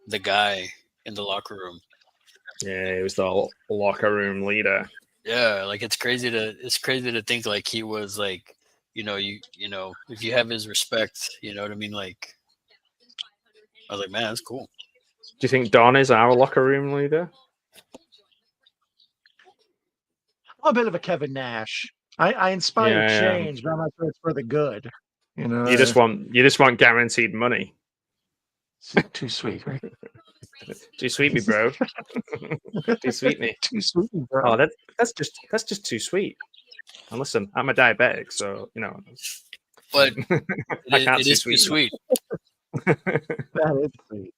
the guy in the locker room. Yeah, he was the locker room leader. Yeah, like it's crazy to think like he was like, you know, if you have his respect, you know what I mean? Like, I was like, man, that's cool. Do you think Don is our locker room leader? I'm a bit of a Kevin Nash. I inspire change, but I'm not sure it's for the good. You know, you just want guaranteed money. Too sweet, right? Too sweet me, bro. Too sweet me. Too sweet me, bro. Oh, that's just too sweet. And listen, I'm a diabetic, so you know. But it is too sweet. That is sweet.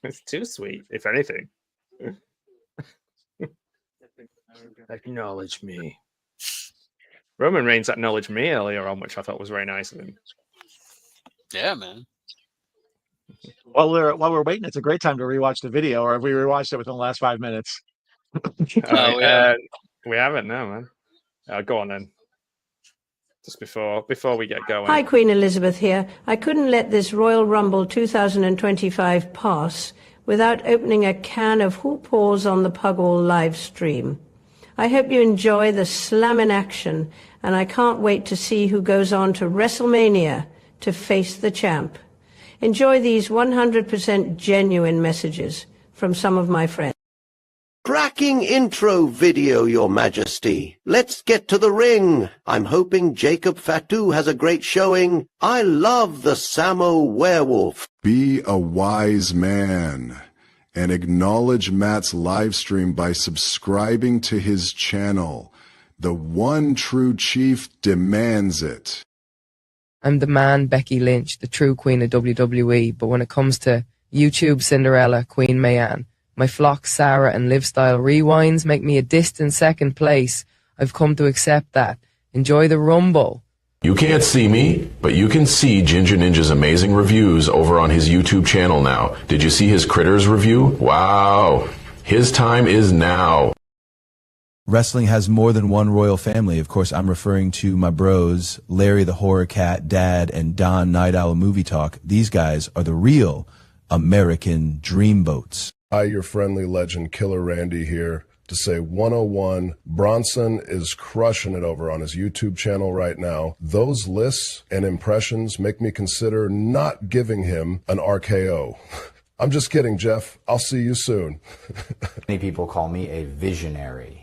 It's too sweet, if anything. Acknowledge me. Roman Reigns acknowledged me earlier on, which I thought was very nice of him. Yeah, man. While we're waiting, it's a great time to rewatch the video, or have we rewatched it within the last 5 minutes? We haven't, no, man. Go on then. Just before we get going. Hi, Queen Elizabeth here. I couldn't let this Royal Rumble 2025 pass without opening a can of Who Paws on the Puggle live stream. I hope you enjoy the slam in action, and I can't wait to see who goes on to Wrestlemania to face the champ. Enjoy these 100% genuine messages from some of my friends. Cracking intro video, Your Majesty. Let's get to the ring. I'm hoping Jacob Fatu has a great showing. I love the Samo werewolf. Be a wise man and acknowledge Matt's live stream by subscribing to his channel. The one true chief demands it. I'm the man, Becky Lynch, the true queen of WWE, but when it comes to YouTube Cinderella, Queen Mayanne, my flock Sarah and Livestyle Rewinds make me a distant second place. I've come to accept that. Enjoy the Rumble. You can't see me, but you can see Ginger Ninja's amazing reviews over on his YouTube channel now. Did you see his Critters review? Wow. His time is now. Wrestling has more than one royal family. Of course, I'm referring to my bros, Larry the Horror Cat, Dad, and Don Night Owl Movie Talk. These guys are the real American dreamboats. Hi, your friendly legend, Killer Randy here, to say 101, Bronson is crushing it over on his YouTube channel right now. Those lists and impressions make me consider not giving him an RKO. I'm just kidding, Jeff. I'll see you soon. Many people call me a visionary.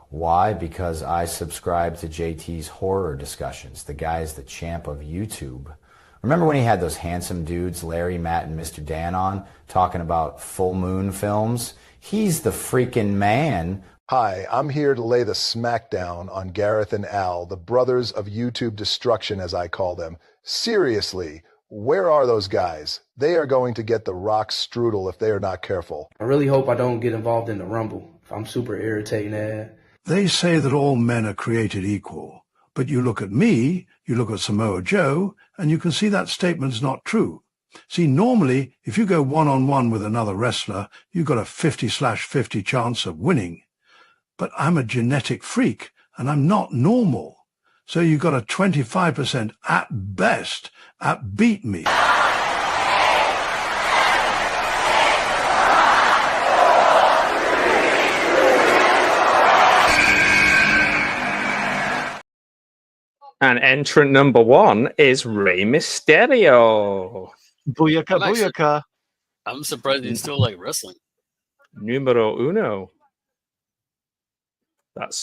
Why? Because I subscribe to JT's horror discussions. The guy's the champ of YouTube. Remember when he had those handsome dudes, Larry, Matt, and Mr. Dan on, talking about full moon films? He's the freaking man. Hi, I'm here to lay the smackdown on Gareth and Al, the brothers of YouTube destruction, as I call them. Seriously, where are those guys? They are going to get the rock strudel if they are not careful. I really hope I don't get involved in the Rumble. I'm super irritating. They say that all men are created equal. But you look at me, you look at Samoa Joe, and you can see that statement's not true. See, normally, if you go one-on-one with another wrestler, you've got a 50/50 chance of winning. But I'm a genetic freak, and I'm not normal. So you've got a 25% at best at beat me. And entrant number 1 is Rey Mysterio. Booyaka, booyaka. I'm surprised he's still like wrestling. Numero uno. That's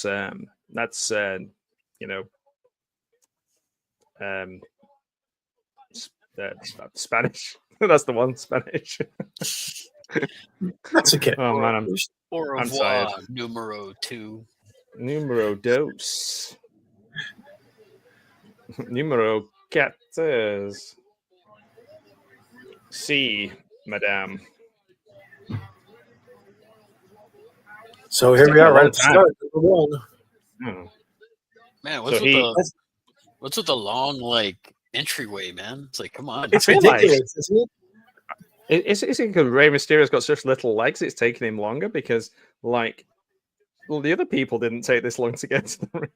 Spanish. That's the one, Spanish. That's okay. Oh man, I'm revoir, numero 2. Numero dos. Numero quatre. Si, madame. So here we are, right at the start. Number 1. Man, what's with the long like entryway, man? It's like, come on, it's ridiculous, isn't it? Is it because Rey Mysterio's got such little legs? It's taking him longer because, like, well, the other people didn't take this long to get to the ring.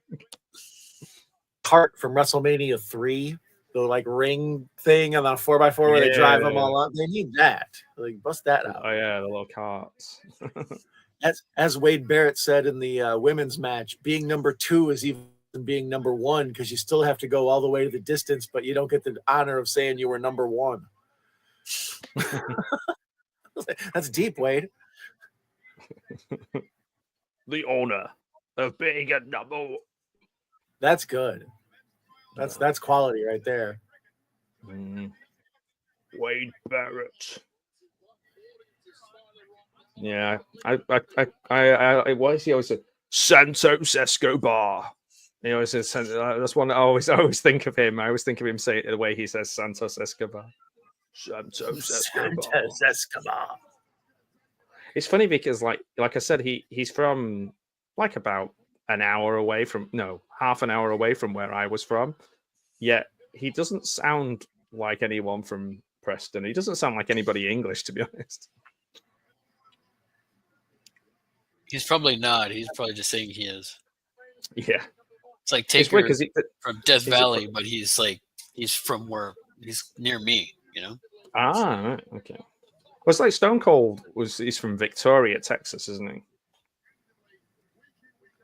Hart from WrestleMania 3 like ring thing on the 4x4 where they drive them all out. They need that. Like bust that out. Oh yeah, the little carts. As Wade Barrett said in the women's match, being number 2 is even being number 1 because you still have to go all the way to the distance, but you don't get the honor of saying you were number 1. That's deep, Wade. The honor of being a number. That's good. That's quality right there. Wade Barrett. Yeah, I why is he always say Santos Escobar? He always says that's one I always think of him. I always think of him saying it the way he says Santos Escobar. Santos Escobar. It's funny because like I said, he's from like about half an hour away from where I was from. Yet he doesn't sound like anyone from Preston. He doesn't sound like anybody English, to be honest. He's probably not. He's probably just saying he is. Yeah. It's like Taker from Death Valley, but he's from where he's near me, you know? Ah, right. Okay. Well, it's like Stone Cold he's from Victoria, Texas, isn't he?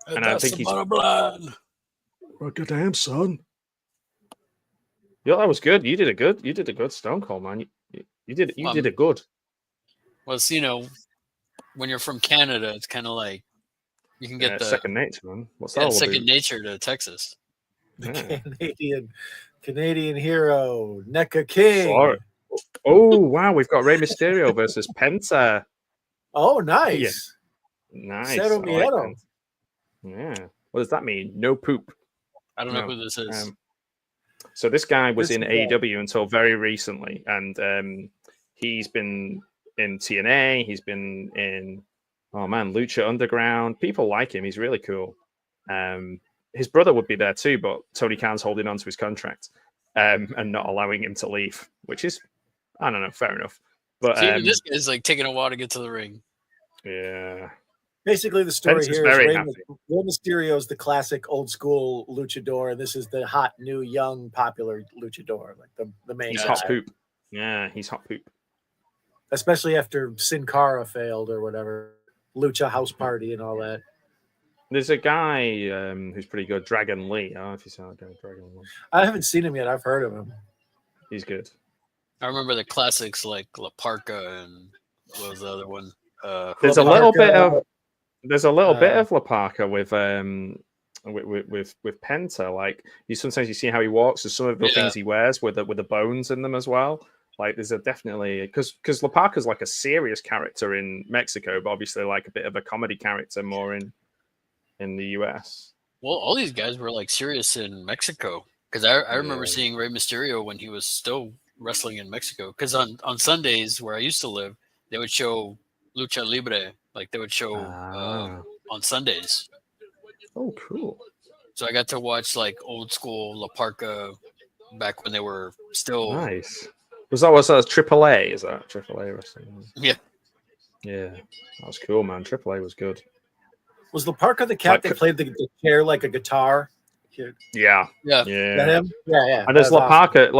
And I think he's Rock it down, son. Yeah, that was good. You did a good Stone Cold, man. You did a good. Well, it's, when you're from Canada, it's kind of like you can get the second nature, man. What's that? Second nature to Texas. The Canadian hero, NECA King. Sorry. Oh wow, we've got Rey Mysterio versus Penta. Oh, nice. Yeah. Nice. Like yeah. What does that mean? No poop. I don't know who this is. So this guy was in AEW until very recently, and he's been in TNA. He's been in Lucha Underground. People like him. He's really cool. His brother would be there too, but Tony Khan's holding on to his contract and not allowing him to leave, which is, I don't know, fair enough. But this guy's like taking a while to get to the ring. Yeah. Basically, the story here is Rey Mysterio is the classic old school luchador. This is the hot, new, young, popular luchador, like the main. He's hot poop. Yeah, he's hot poop. Especially after Sin Cara failed or whatever, Lucha House Party and all that. There's a guy who's pretty good, Dragon Lee. I don't know if you saw that guy, Dragon Lee. I haven't seen him yet. I've heard of him. He's good. I remember the classics like La Parka and what was the other one? There's a little bit of La Parka with Penta. Like sometimes you see how he walks. There's some of the things he wears with the bones in them as well. Like there's definitely because La Parka's like a serious character in Mexico, but obviously like a bit of a comedy character more in the US. Well, all these guys were like serious in Mexico because I remember seeing Rey Mysterio when he was still wrestling in Mexico. Because on Sundays where I used to live, they would show Lucha Libre. Like they would show on Sundays. Oh, cool! So I got to watch like old school La Parka back when they were still nice. Was that AAA? Is that AAA wrestling? Yeah. Yeah, that was cool, man. AAA was good. Was La Parka the cat that played the chair like a guitar? Yeah. That him? Yeah. And there's La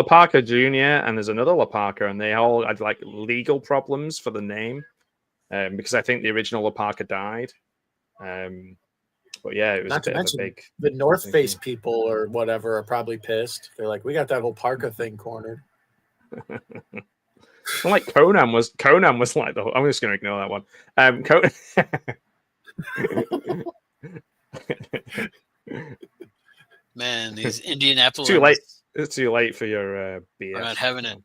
Parka Jr. and there's another La Parka, and they all had like legal problems for the name, because I think the original La Parka died. But yeah, it was Not a bit to of a big. The North Face people or whatever are probably pissed. They're like, we got that whole Parka thing cornered. Like Conan was like the whole, I'm just going to ignore that one. Man, these Indianapolis. Too late. It's too late for your BS. I'm not having it.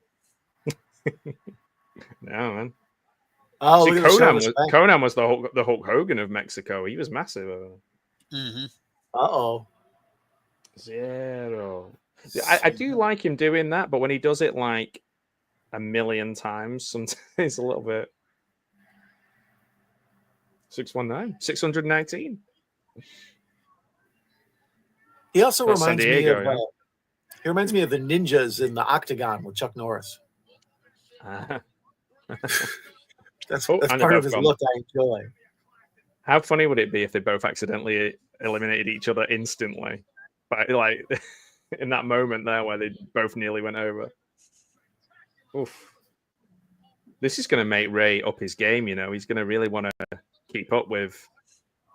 No, man. Oh, see, Conan was the Hulk Hogan of Mexico. He was massive. Mm-hmm. Zero. I do like him doing that, but when he does it like a million times, sometimes it's a little bit. 619. He also That's reminds San Diego, me of. He reminds me of the ninjas in the Octagon with Chuck Norris. That's part of his look I enjoy. How funny would it be if they both accidentally eliminated each other instantly? But like in that moment there where they both nearly went over. Oof. This is going to make Ray up his game, you know. He's going to really want to keep up with.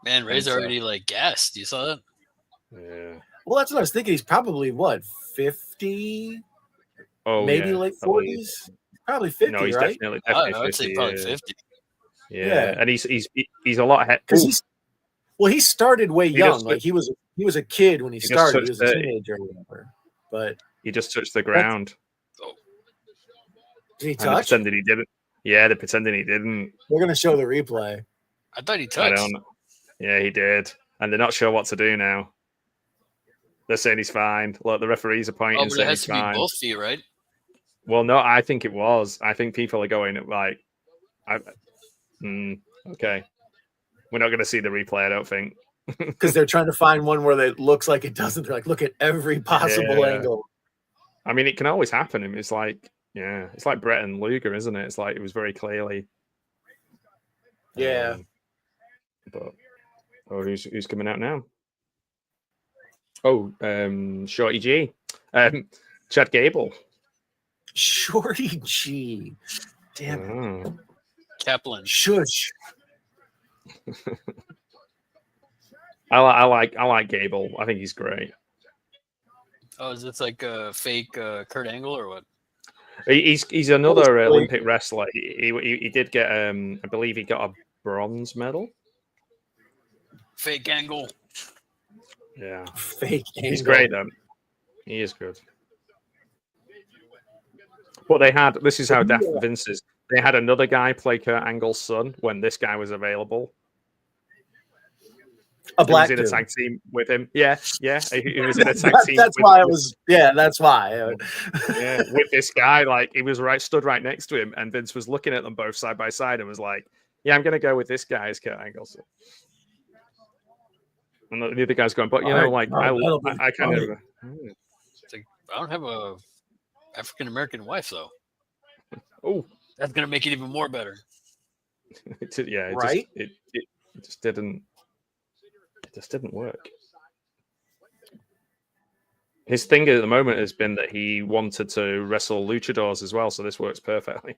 Man, Ray's already like gassed. You saw that? Yeah. Well, that's what I was thinking. He's probably what, 50? Oh, maybe yeah, late 40s. Probably 50. No, he's right? definitely I would 50. say probably 50. Yeah, and he's a lot ahead. Because he started way young. Just, like he was a kid when he started. He was a teenager or whatever. But he just touched the ground. Did he And touch? they pretended he didn't. Yeah, they're pretending he didn't. We're gonna show the replay. I thought he I touched. don't. Yeah, he did, and they're not sure what to do now. They're saying he's fine. Look, the referees are pointing. Oh, but it saying has he's to be fine. both feet, right? Well, no, I think it was. I think people are going like, okay, we're not going to see the replay. I don't think because they're trying to find one where it looks like it doesn't. They're like, look at every possible angle. I mean, it can always happen. It's like, yeah, it's like Brett and Luger, isn't it? It's like it was very clearly. Yeah. But who's coming out now? Oh, Shorty G, Chad Gable. Shorty G. Damn it. Kaplan. Shush. I like Gable. I think he's great. Oh, is this like a fake Kurt Angle or what? He's another Olympic wrestler. He did get I believe he got a bronze medal. Fake Angle. Yeah. Fake Angle. He's great though. He is good. But they had, this is how daft Vince is. They had another guy play Kurt Angle's son when this guy was available. A black dude. He was in a tag team with him. Yeah. He was in a tag team. That's why it was. Yeah, that's why. Yeah, with this guy, like he was stood right next to him, and Vince was looking at them both side by side and was like, "Yeah, I'm gonna go with this guy as Kurt Angle." And the other guy's going, but you know, like I kind of. It's like, I don't have a African American wife though. Oh, that's gonna make it even more better. Right? It just didn't. It just didn't work. His thing at the moment has been that he wanted to wrestle luchadors as well, so this works perfectly.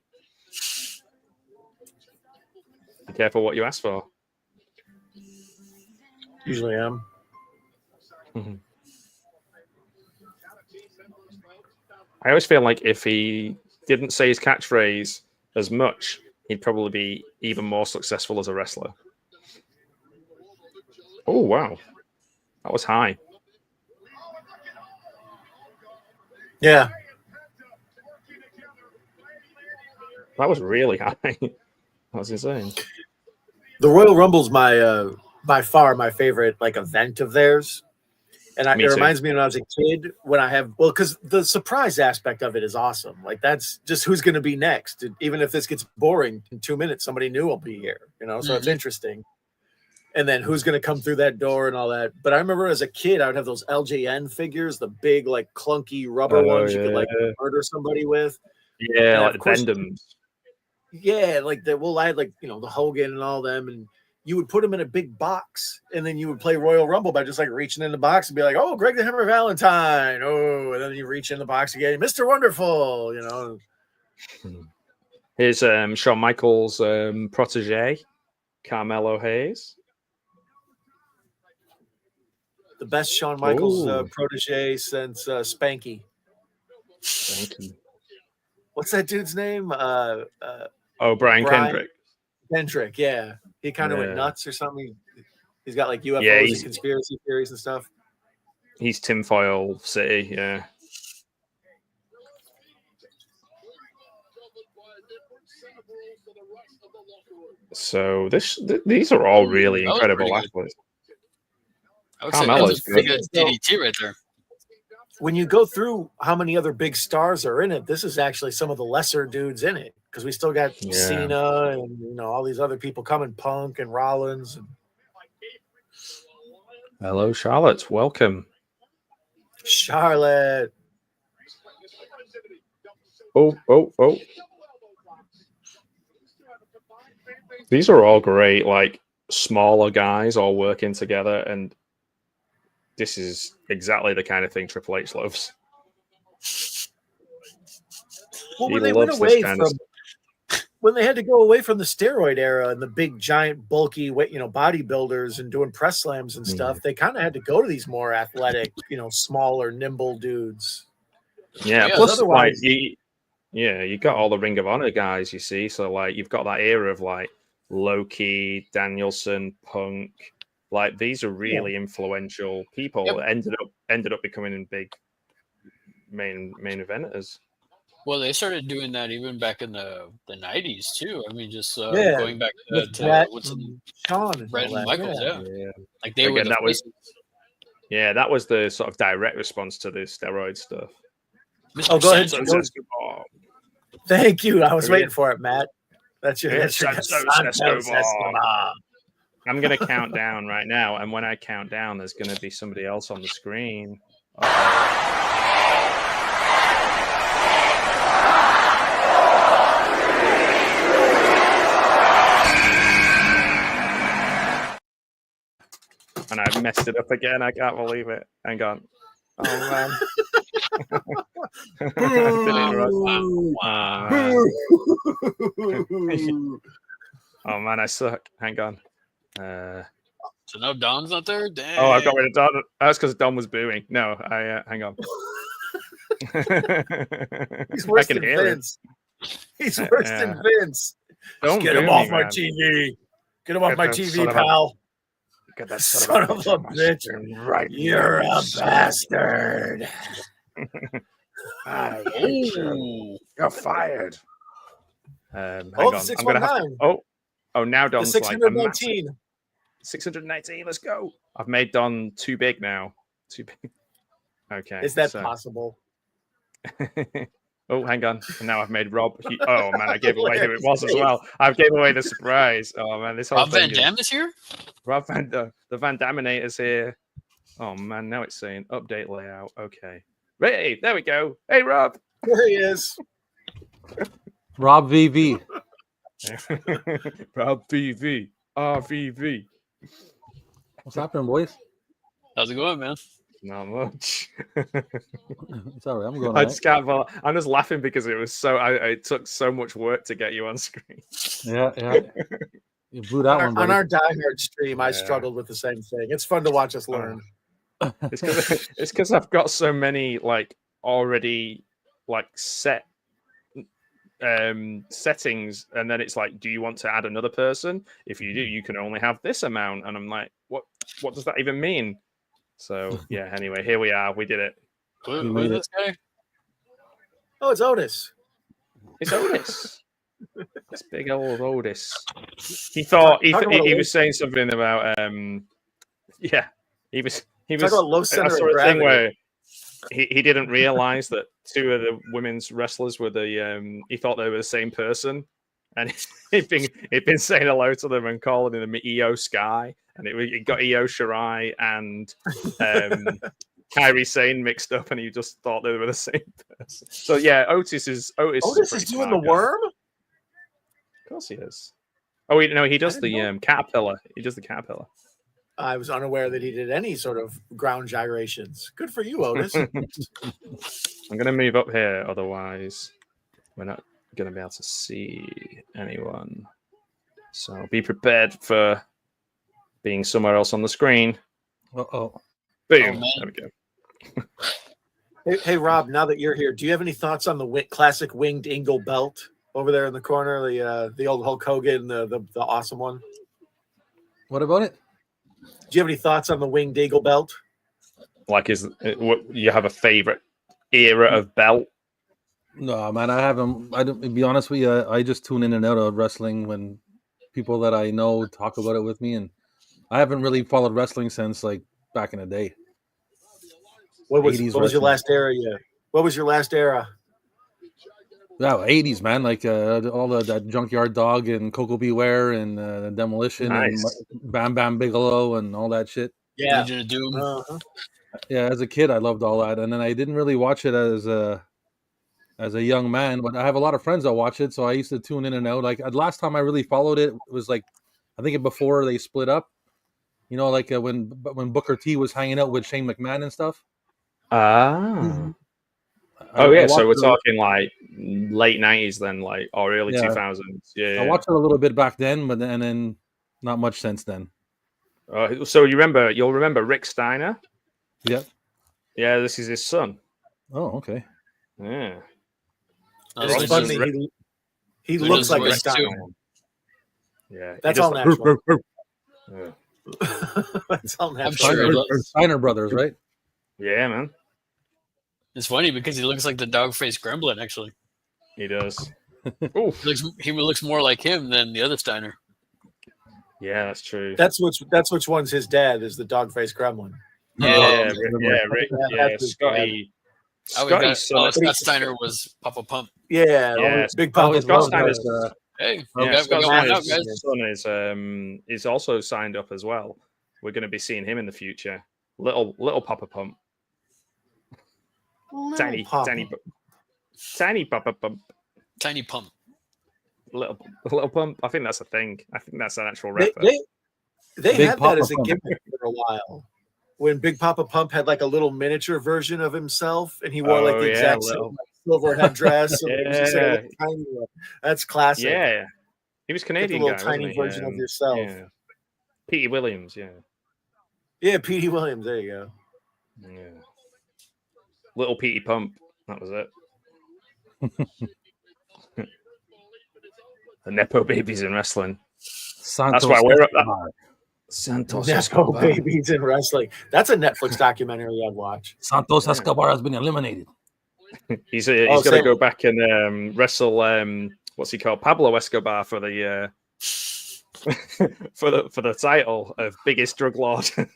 Be careful what you ask for. Usually am. I always feel like if he didn't say his catchphrase as much, he'd probably be even more successful as a wrestler. Oh, wow. That was high. Yeah. That was really high. That was insane. The Royal Rumble's my by far my favorite like event of theirs. And it reminds me when I was a kid when I have, because the surprise aspect of it is awesome. Like that's just who's going to be next. Even if this gets boring in 2 minutes, somebody new will be here, you know? So it's interesting. And then who's going to come through that door and all that. But I remember as a kid, I would have those LJN figures, the big, like clunky rubber ones you could like murder somebody with. Yeah, like the Bendhams. Yeah, like I had like, you know, the Hogan and all them. And you would put them in a big box, and then you would play Royal Rumble by just like reaching in the box and be like, "Oh, Greg the Hammer Valentine." Oh, and then you reach in the box again, Mr. Wonderful. You know. Here's Shawn Michaels' protege, Carmelo Hayes. The best Shawn Michaels protege since Spanky. Spanky. What's that dude's name? Brian Kendrick. Kendrick, yeah. He kind of went nuts or something. He's got like UFOs and conspiracy theories and stuff. He's Tinfoil City, yeah. So these are all really incredible athletes. I would say that's a pretty good DDT right there. When you go through how many other big stars are in it, this is actually some of the lesser dudes in it because we still got Cena and all these other people coming, Punk and Rollins. Hello, Charlotte. Welcome, Charlotte. Oh! These are all great, like smaller guys all working together, and this is exactly the kind of thing Triple H loves. Well, when they went away from, when they had to go away from the steroid era and the big, giant, bulky, bodybuilders and doing press slams and stuff, they kind of had to go to these more athletic, smaller, nimble dudes. Yeah, plus otherwise, you got all the Ring of Honor guys, you see. So like, you've got that era of like Loki, Danielson, Punk. Like these are really influential people. That ended up becoming big main eventers. Well, they started doing that even back in the 90s too. I mean, just going back to Brett, Shawn and Michaels, like they were the that was the sort of direct response to the steroid stuff. Oh, go ahead. Thank you. I was waiting for it, Matt. That's your I'm going to count down right now, and when I count down, there's going to be somebody else on the screen. And I've messed it up again. I can't believe it. Hang on. Oh, man. Oh, man, I suck. Hang on. So no Don's not there? Damn. Oh, I got rid of Don. That's because Don was booing. No, hang on. He's worse than Vince. He's worse than Vince. Get him off my TV. Get him off my TV, pal. Get that son of a bitch. Right. You're a bastard. I hate you. You're fired. Hang the on. 619. Now Don's the 619. 619. Let's go. I've made Don too big now. Too big. Okay. Is that possible? Oh, hang on. And now I've made Rob. Oh man, I gave away who it was as well. I've gave away the surprise. Oh man, this whole Rob Van Dam is here. Rob Van Dam, the Van Daminator's here. Oh man, now it's saying update layout. Okay. Hey, there we go. Hey, Rob. There he is. Rob VV. Rob VV. RVV. What's happening, boys? How's it going, man? Not much. Sorry, I'm going. I just can't. I'm just laughing because it was so. It took so much work to get you on screen. Yeah. You blew that one. On our diehard stream, I struggled with the same thing. It's fun to watch us learn. It's because I've got so many like already like set settings, and then it's like, do you want to add another person? If you do, you can only have this amount, and I'm like, what does that even mean? So yeah, anyway, here we are. We did it. Who is this guy? Oh, it's Otis. It's Otis. It's big old Otis. He thought he was saying something about he was about low center I saw of a thing gravity. where he didn't realize that two of the women's wrestlers were he thought they were the same person, and he'd been saying hello to them and calling them Io Sky, and it got Io Shirai and Kairi Sane mixed up, and he just thought they were the same person. So yeah, Otis is doing the worm. Of course he is. Oh, he does the caterpillar. He does the caterpillar. I was unaware that he did any sort of ground gyrations. Good for you, Otis. I'm going to move up here, otherwise we're not going to be able to see anyone. So be prepared for being somewhere else on the screen. Uh-oh. Boom. There we go. Hey, Rob, now that you're here, do you have any thoughts on the classic winged Ingle belt over there in the corner, the old Hulk Hogan, the awesome one? What about it? Do you have any thoughts on the winged eagle belt? Like, you have a favorite era of belt? No, man, I haven't. To be honest with you, I just tune in and out of wrestling when people that I know talk about it with me, and I haven't really followed wrestling since like back in the day. What was your last era? Yeah. What was your last era? Yeah, 80s, man. Like all that Junkyard Dog and Coco Beware and Demolition and Bam Bam Bigelow and all that shit. Yeah. Legion of Doom. Yeah, as a kid, I loved all that, and then I didn't really watch it as a young man, but I have a lot of friends that watch it, so I used to tune in and out. Like last time I really followed it was like, I think before they split up, You know, like when Booker T was hanging out with Shane McMahon and stuff. Ah. Oh yeah, so we're talking like late 90s then, like, or early 2000s. Yeah, I watched it a little bit back then, but then not much since then. So you'll remember Rick Steiner? Yep. Yeah, this is his son. Oh, okay. Yeah. It's funny. He looks like a Steiner. Yeah, that's all natural. Yeah. That's all natural. I'm sure Steiner brothers, right? Yeah, man. It's funny because he looks like the dog-faced gremlin. Actually, he does. He looks more like him than the other Steiner. Yeah, that's true. That's which one's his dad is the dog-faced gremlin. Rick, Scotty. Scott Steiner was Papa Pump. Yeah, Big Papa. Scott Steiner's son is also signed up as well. We're going to be seeing him in the future. Little Papa Pump. Tiny Papa Pump. Tiny Pump. Little Pump. I think that's a thing. I think that's an actual rapper. They had that as a gimmick for a while. When Big Papa Pump had like a little miniature version of himself, and he wore like the exact same silver headdress. That's classic. Yeah, he was Canadian. Get the little tiny version of yourself. Yeah. Petey Williams. Yeah, Petey Williams. There you go. Yeah. Little Petey Pump. That was it. The Nepo babies in wrestling. That's why we're up that. Santos Nepo babies in wrestling. That's a Netflix documentary I'd watch. Santos Escobar has been eliminated. He's got to go back and wrestle. What's he called? Pablo Escobar for the for the title of biggest drug lord. For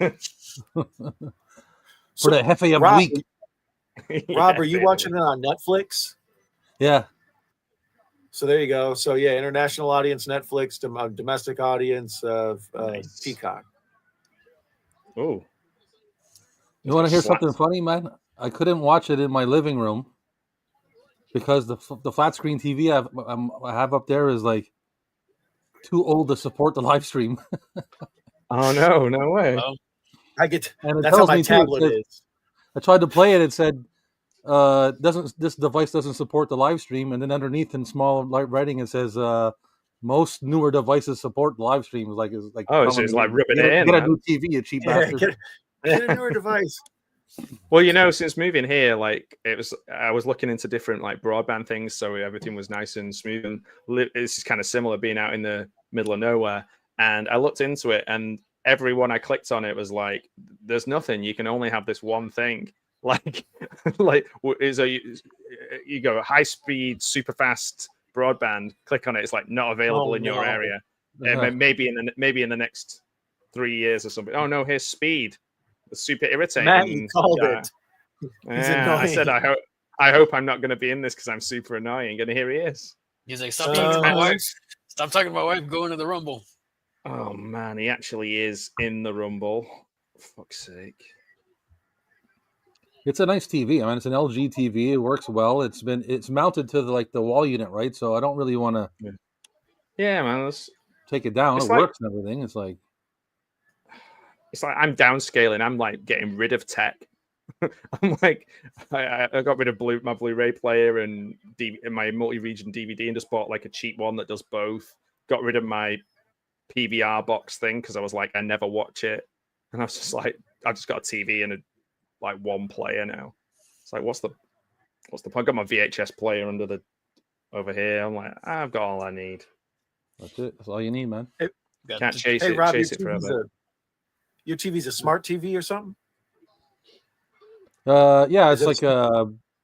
the Jefe of the week. Rob, are you watching it on Netflix? Yeah. So there you go. So yeah, international audience Netflix, domestic audience Peacock. Oh. You want to hear something funny, man? I couldn't watch it in my living room because the flat screen TV I have up there is like too old to support the live stream. Oh no way! That's how my tablet is. I tried to play it. It said, this device doesn't support the live stream," and then underneath in small writing it says, "Most newer devices support the live stream." It's like ripping it in. Get a new TV, you cheap bastard. Get a newer device. Well, since moving here, I was looking into different broadband things, so everything was nice and smooth. And this is kind of similar being out in the middle of nowhere. And I looked into it, and everyone I clicked on it was like, "There's nothing. You can only have this one thing." You go high speed, super fast broadband. Click on it. It's like not available in your area. Maybe in the next 3 years or something. Oh no, here's speed. It's super irritating. Matt, you called it. I said, I hope I'm not going to be in this because I'm super annoying. And here he is. He's like, stop talking to my wife. Stop talking to my wife. Go into the Rumble. Oh man, he actually is in the Rumble. For fuck's sake. It's a nice TV. I mean, it's an LG TV. It works well. It's mounted to the wall unit, right? So I don't really want to. Yeah, man. Take it down. It works and everything. It's like I'm downscaling. I'm getting rid of tech. I'm I got rid of my Blu-ray player and my multi-region DVD and just bought a cheap one that does both. Got rid of my PVR box thing because I was I never watch it, and I was just I just got a TV and one player now. It's what's the point? I got my VHS player over here. I'm I've got all I need. That's it. That's all you need, man. Can't chase it. Rob, chase it forever. Your TV's a smart TV or something? Yeah, it's like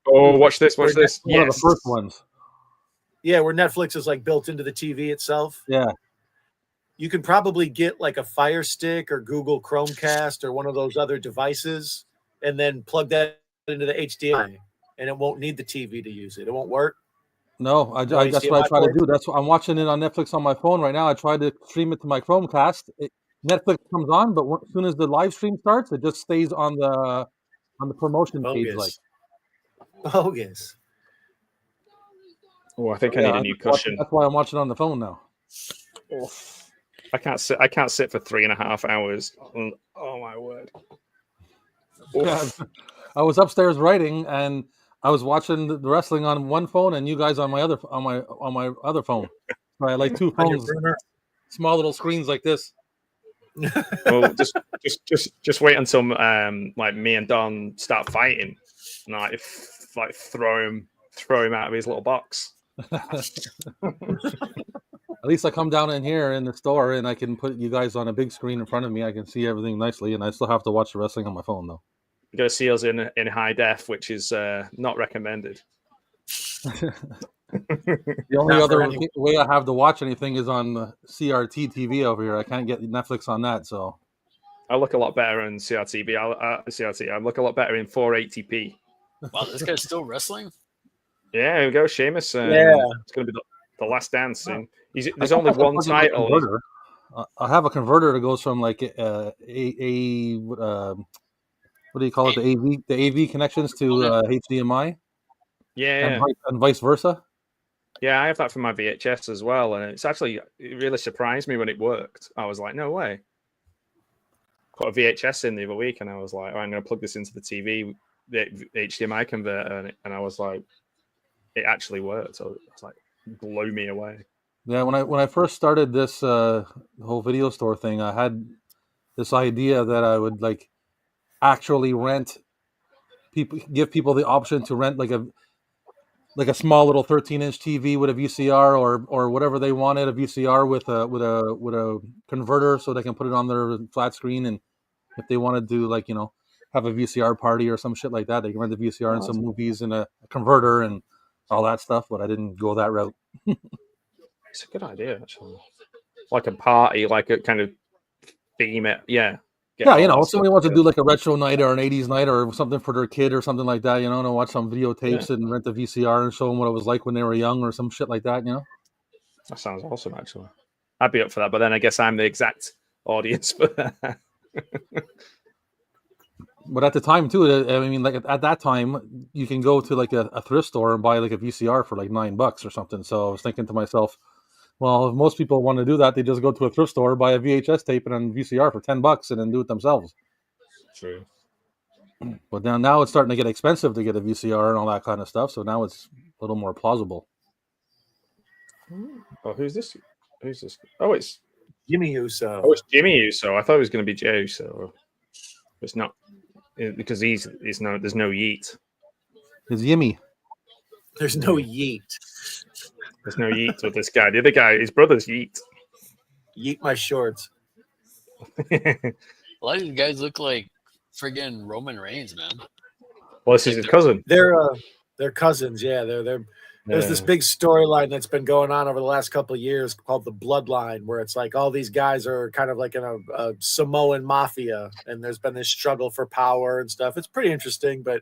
watch this. Watch this. One of the first ones. Yeah, where Netflix is built into the TV itself. Yeah. You can probably get a Fire Stick or Google Chromecast or one of those other devices, and then plug that into the HDMI, and it won't need the TV to use it. It won't work. No, that's what I try to do. That's what I'm watching it on Netflix on my phone right now. I tried to stream it to my Chromecast. Netflix comes on, but as soon as the live stream starts, it just stays on the promotion page. Bogus. Oh, I think I need a new cushion. That's why I'm watching on the phone now. I can't sit for 3.5 hours. Oh my word! Yeah, I was upstairs writing, and I was watching the wrestling on one phone, and you guys on my other phone. So I had like two phones, small little screens like this. Well, just wait until like me and Don start fighting, and like throw him out of his little box. At least I come down in here in the store, and I can put you guys on a big screen in front of me. I can see everything nicely, and I still have to watch the wrestling on my phone though. You got to see us in high def, which is not recommended. The only other way I have to watch anything is on the CRT TV over here. I can't get Netflix on that, so I look a lot better on CRT. I look a lot better in 480p. Wow, this guy's still wrestling? Yeah, here we go, Sheamus. Yeah, it's going to be the last dance soon. There's only one title. I have a converter that goes from like what do you call it? The AV connections to HDMI. Yeah, and vice versa. Yeah, I have that for my VHS as well, and it really surprised me when it worked. I was like, no way. Put a VHS in the other week, and I was like, I'm going to plug this into the TV, the HDMI converter, and I was like, it actually worked. So it was like, blew me away. Yeah, when I first started this whole video store thing, I had this idea that I would like actually give people the option to rent like a small little 13-inch TV with a VCR or whatever they wanted, a VCR with a converter so they can put it on their flat screen, and if they wanted to like have a VCR party or some shit like that, they can rent the VCR and some movies and a converter and all that stuff. But I didn't go that route. It's a good idea, actually. Like a party, like a kind of theme it, yeah. Yeah, if somebody wants to do like a retro night or an 80s night or something for their kid or something like that, to watch some videotapes and rent the VCR and show them what it was like when they were young or some shit like that, That sounds awesome, actually. I'd be up for that, but then I guess I'm the exact audience for that. But at the time, too, I mean, like at that time, you can go to like a thrift store and buy like a VCR for like $9 or something. So I was thinking to myself, well, if most people want to do that, they just go to a thrift store, buy a VHS tape and a VCR for $10 and then do it themselves. True. But now it's starting to get expensive to get a VCR and all that kind of stuff. So now it's a little more plausible. Oh, who's this? Oh, it's Jimmy Uso. Oh, it's Jimmy Uso. I thought it was going to be Jey Uso. It's not, because there's no Yeet. It's Yimmy. There's no Yeet. There's no Yeet with this guy. The other guy, his brother's Yeet. Yeet my shorts. A lot of these guys look like friggin' Roman Reigns, man. Well, this is his cousin. They're cousins, yeah. There's this big storyline that's been going on over the last couple of years called the Bloodline, where it's like all these guys are kind of like in a Samoan mafia, and there's been this struggle for power and stuff. It's pretty interesting, but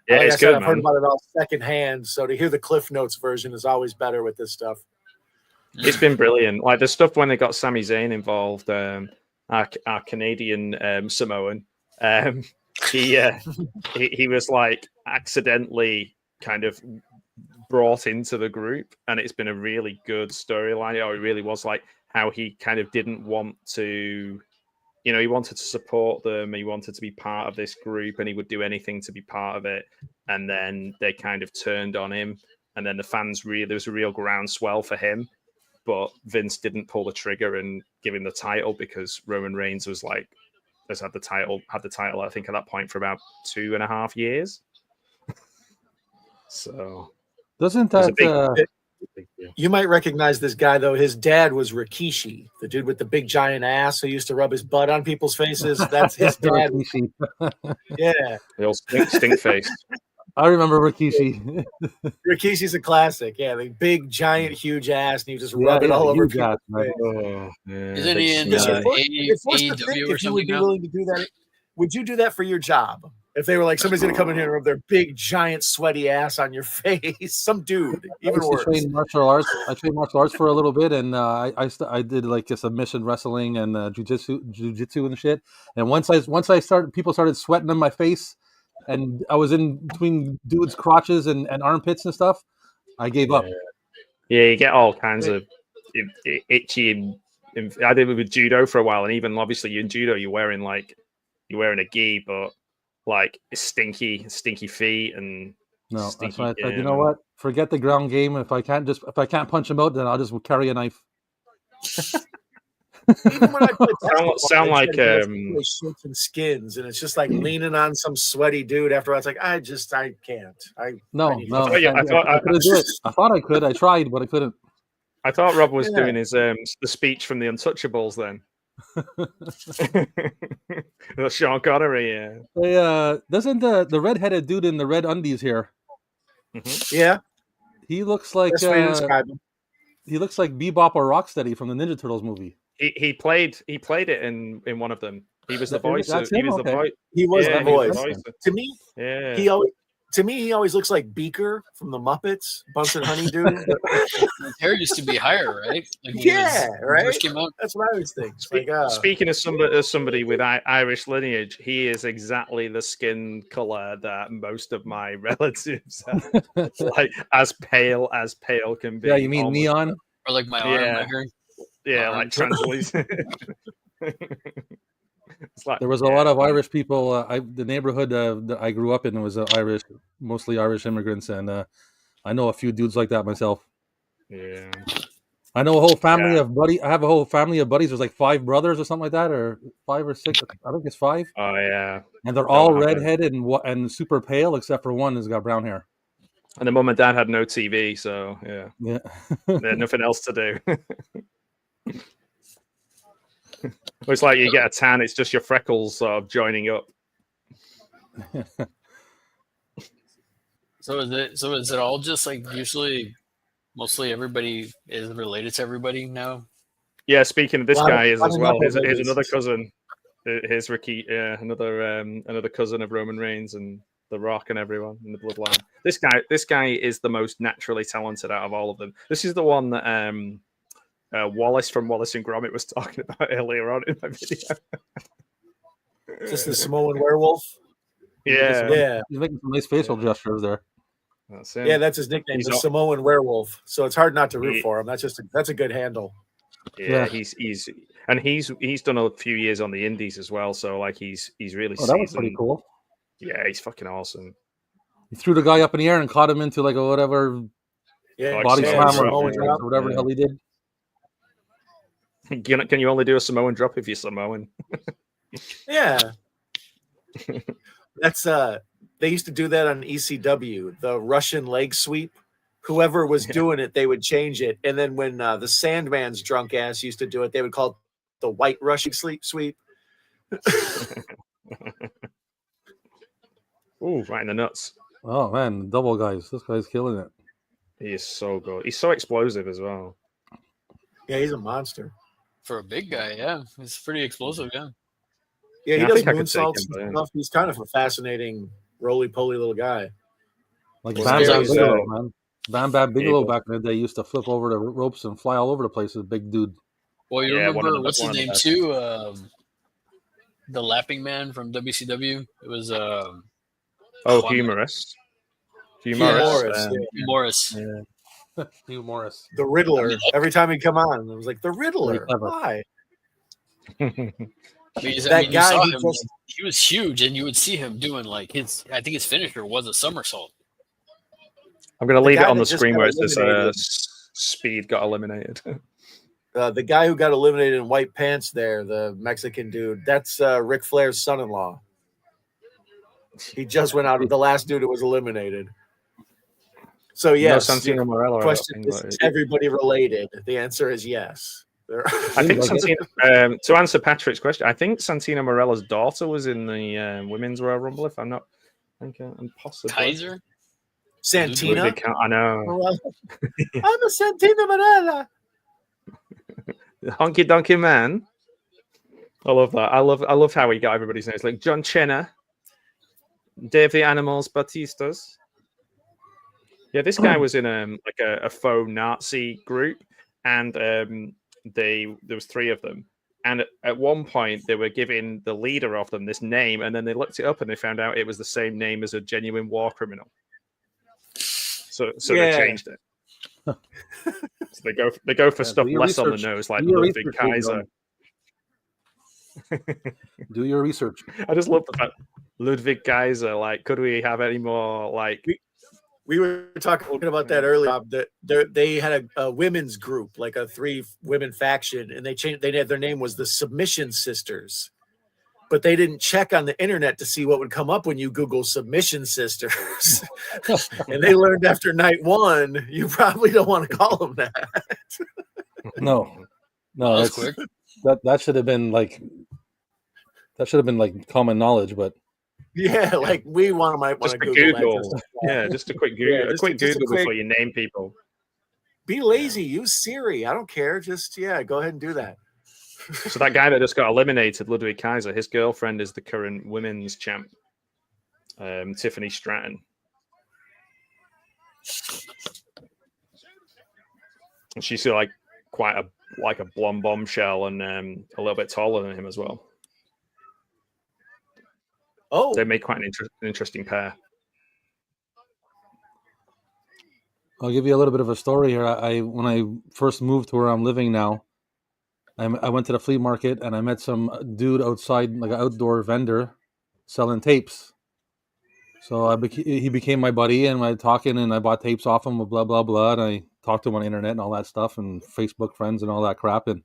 yeah, like it's I said, good, I've heard about it all secondhand, so to hear the Cliff Notes version is always better with this stuff. It's been brilliant. Like the stuff when they got Sami Zayn involved, our Canadian Samoan, he was like accidentally kind of brought into the group, and it's been a really good storyline. It really was like how he kind of didn't want to, he wanted to support them, he wanted to be part of this group, and he would do anything to be part of it. And then they kind of turned on him, and then the fans there was a real groundswell for him, but Vince didn't pull the trigger and give him the title because Roman Reigns has had the title I think at that point for about 2.5 years. So doesn't that you might recognize this guy though? His dad was Rikishi, the dude with the big giant ass who used to rub his butt on people's faces. That's his dad. Yeah, the old stink face. I remember Rikishi. Rikishi's a classic. Yeah, the big giant huge ass, and you just rub it all over people's face. Isn't he in AEW or something now? Willing to do that? Would you do that for your job? If they were like, somebody's going to come in here and rub their big, giant, sweaty ass on your face, some dude, even worse. I trained martial arts for a little bit, and I did like a submission wrestling and jujitsu and shit. And once I started, people started sweating on my face, and I was in between dudes' crotches and armpits and stuff. I gave up. Yeah, you get all kinds of itchy I did it with judo for a while, and even obviously in judo, you're wearing a gi, but like stinky feet and No, stinky. that's why I said, you know what? Forget the ground game. If I can't punch him out, then I'll just carry a knife. Even when I play sound like shirts and skins, and it's just like leaning on some sweaty dude. After it's like I can't. I thought I could do it. I thought I could. I tried, but I couldn't. I thought Rob was doing his the speech from the Untouchables then. The Sean Connery, yeah. Doesn't the redheaded dude in the red undies here? Mm-hmm. Yeah, he looks like he looks like Bebop or Rocksteady from the Ninja Turtles movie. He played it in one of them. He was the voice. He was the voice. To me, he always looks like Beaker from the Muppets, Bunsen Honeydew. His hair used to be higher, right? Like right. That's what I always think. Speaking of somebody with Irish lineage, he is exactly the skin color that most of my relatives have. Like as pale can be. Yeah, you mean neon? Or like my arm, my hair? Yeah, like translucent. There was a lot of Irish people. The neighborhood that I grew up in was mostly Irish immigrants, and I know a few dudes like that myself. Yeah, I know a whole family of buddies. I have a whole family of buddies. There's like 5 brothers or something like that, or 5 or 6. I think it's 5. Oh yeah, and they're all redheaded and super pale, except for one who's got brown hair. And the mum and dad had no TV, so yeah, they had nothing else to do. It's like you get a tan; it's just your freckles sort of joining up. So is it all just like mostly everybody is related to everybody now? Yeah, speaking of this guy is as well. Here's another cousin. Here's Ricky, another cousin of Roman Reigns and The Rock and everyone in the bloodline. This guy is the most naturally talented out of all of them. This is the one that Wallace from Wallace and Gromit was talking about earlier on in my video. Is this the Samoan werewolf? Yeah. He's making some nice facial gestures there. That's him. Yeah, that's his nickname, the Samoan werewolf. So it's hard not to root for him. That's a good handle. Yeah, he's done a few years on the Indies as well. So like he's really that was pretty cool. Yeah, he's fucking awesome. He threw the guy up in the air and caught him into like a whatever body slam or whatever the hell he did. Can you only do a Samoan drop if you're Samoan? Yeah. That's they used to do that on ECW, the Russian leg sweep. Whoever was doing it, they would change it. And then when the Sandman's drunk ass used to do it, they would call it the White Russian sweep. Ooh, right in the nuts. Oh man, double guys. This guy's killing it. He is so good. He's so explosive as well. Yeah, he's a monster. For a big guy, yeah. He's pretty explosive, yeah. Yeah, he does moonsaults and stuff. He's kind of a fascinating, roly-poly little guy. Like Bam Bam Bigelow, man. Bam Bam Bigelow back in the day used to flip over the ropes and fly all over the place. A big dude. Well, you remember, what's his name too? The Lapping Man from WCW. It was... Humorous. Morris. Yeah. Hugh Morris. The Riddler. Every time he'd come on, it was like, the Riddler. Why? That guy, he was huge, and you would see him doing like I think his finisher was a somersault. I'm going to leave it on the screen where it says Speed got eliminated. The guy who got eliminated in white pants there, the Mexican dude, that's Ric Flair's son-in-law. He just went out. The last dude who was eliminated. So yes, Santino Marella. Question is everybody related? The answer is yes. I think Santino, to answer Patrick's question, I think Santino Morella's daughter was in the Women's Royal Rumble. If I'm not thinking, possibly Kaiser, Santina. I know. I'm a Santino Morella. Honky Donkey Man. I love that. I love how he got everybody's names, like John Cena, Dave the Animals Batistas. Yeah, this guy was in a faux Nazi group, and there was 3 of them. And at one point, they were giving the leader of them this name, and then they looked it up and they found out it was the same name as a genuine war criminal. So they changed it. So they go for stuff do your less on the research. nose, like Do your Ludwig research, Kaiser. Do your research. I just love the fact Ludwig Kaiser. Like, could we have any more like? We were talking about that earlier. They had a women's group, like a 3 women faction, and they changed. They had their name was the Submission Sisters, but they didn't check on the internet to see what would come up when you Google Submission Sisters. And they learned after night 1, you probably don't want to call them that. No, that's quick. That should have been like common knowledge, but yeah, like we might want to Google. Just a quick Google. Yeah, a quick Google before you name people. Be lazy. Use Siri. I don't care. Just go ahead and do that. So that guy that just got eliminated, Ludwig Kaiser, his girlfriend is the current women's champ, Tiffany Stratton. And she's like quite a blonde bombshell and a little bit taller than him as well. Oh, they made quite an interesting pair. I'll give you a little bit of a story here. When I first moved to where I'm living now, I went to the flea market and I met some dude outside, like an outdoor vendor, selling tapes. So he became my buddy, and I talking, and I bought tapes off him, blah blah blah. And I talked to him on the internet and all that stuff, and Facebook friends and all that crap. And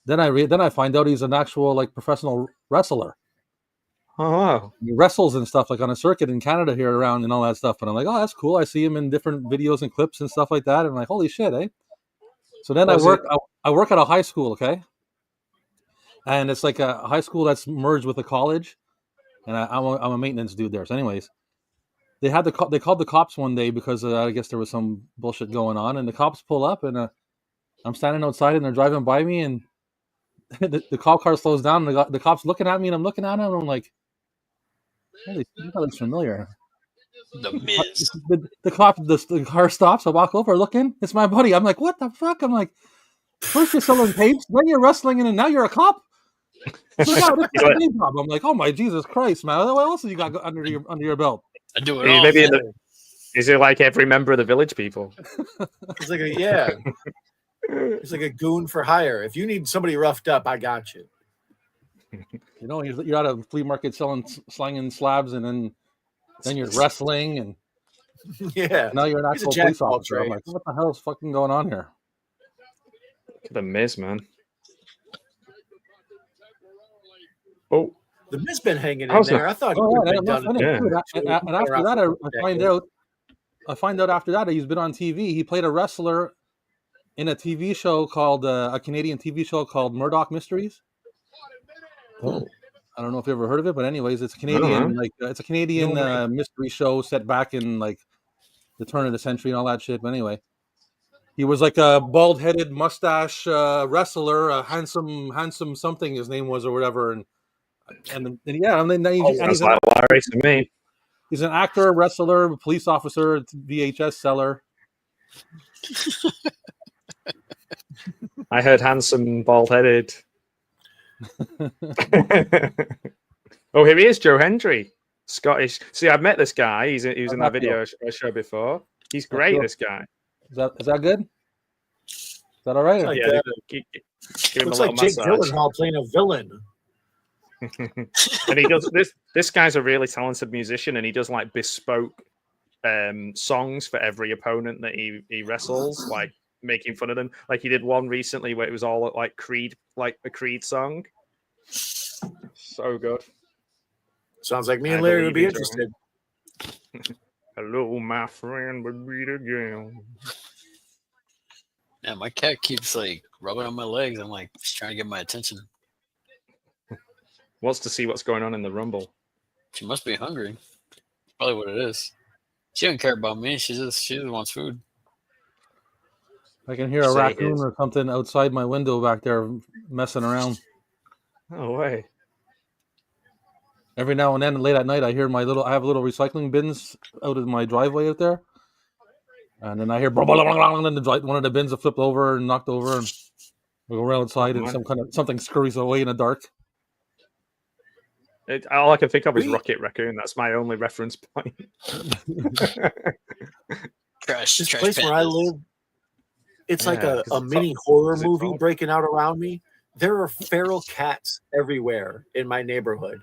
then I find out he's an actual like professional wrestler. Oh, wow. He wrestles and stuff like on a circuit in Canada here around and all that stuff. And I'm like, oh, that's cool. I see him in different videos and clips and stuff like that. And I'm like, holy shit, eh? So then I work at a high school, okay? And it's like a high school that's merged with a college. And I'm a maintenance dude there. So anyways, they called the cops one day because I guess there was some bullshit going on. And the cops pull up, and I'm standing outside, and they're driving by me, and the cop car slows down, and the cop's looking at me, and I'm looking at him, and I'm like, hey, that looks familiar. The Miz. The car stops. I walk over, look in. It's my buddy. I'm like, what the fuck? I'm like, first you're selling tapes, then you're wrestling, and now you're a cop. I'm like, oh my Jesus Christ, man! What else have you got under your belt? I do it all. Is it like every member of the Village People? It's like it's like a goon for hire. If you need somebody roughed up, I got you. You know, you're at a flea market slanging slabs, and then you're wrestling, and now you're an actual police officer. I'm like, what the hell is fucking going on here? Look at the Miz, man. Oh, the Miz been hanging in there. I thought he would have done it. And after that, I find out after that he's been on TV. He played a wrestler in a TV show called a Canadian TV show called Murdoch Mysteries. Oh, I don't know if you ever heard of it, but anyways, it's Canadian. It's a Canadian mystery show set back in like the turn of the century and all that shit. But anyway, he was like a bald-headed mustache wrestler, a handsome something his name was or whatever, and he's like Larry to me. He's an actor, wrestler, police officer, VHS seller. I heard handsome, bald-headed. Oh, here he is, Joe Hendry, Scottish. See, I've met this guy. He was in that video show before. He's great. This guy. Is that good? Is that all right? Like, yeah. Give him looks a like Jake Gyllenhaal playing a villain. And he does this. This guy's a really talented musician, and he does like bespoke songs for every opponent that he wrestles, like making fun of them. Like he did one recently where it was all like Creed, like a Creed song. So good. Sounds like me and Larry would be interested. Hello, my friend, we'll meet again. Yeah, my cat keeps like rubbing on my legs. I'm like, she's trying to get my attention. Wants to see what's going on in the Rumble. She must be hungry. Probably what it is. She doesn't care about me. She just wants food. I can hear a raccoon or something outside my window back there messing around. No way. Every now and then, late at night, I hear I have little recycling bins out of my driveway out there. And then I hear blah, blah, blah, blah, and then one of the bins will flip over and knocked over, and we go around outside and something scurries away in the dark. All I can think of is Rocket Raccoon. That's my only reference point. This place where I live, it's like a mini horror movie breaking out around me. There are feral cats everywhere in my neighborhood.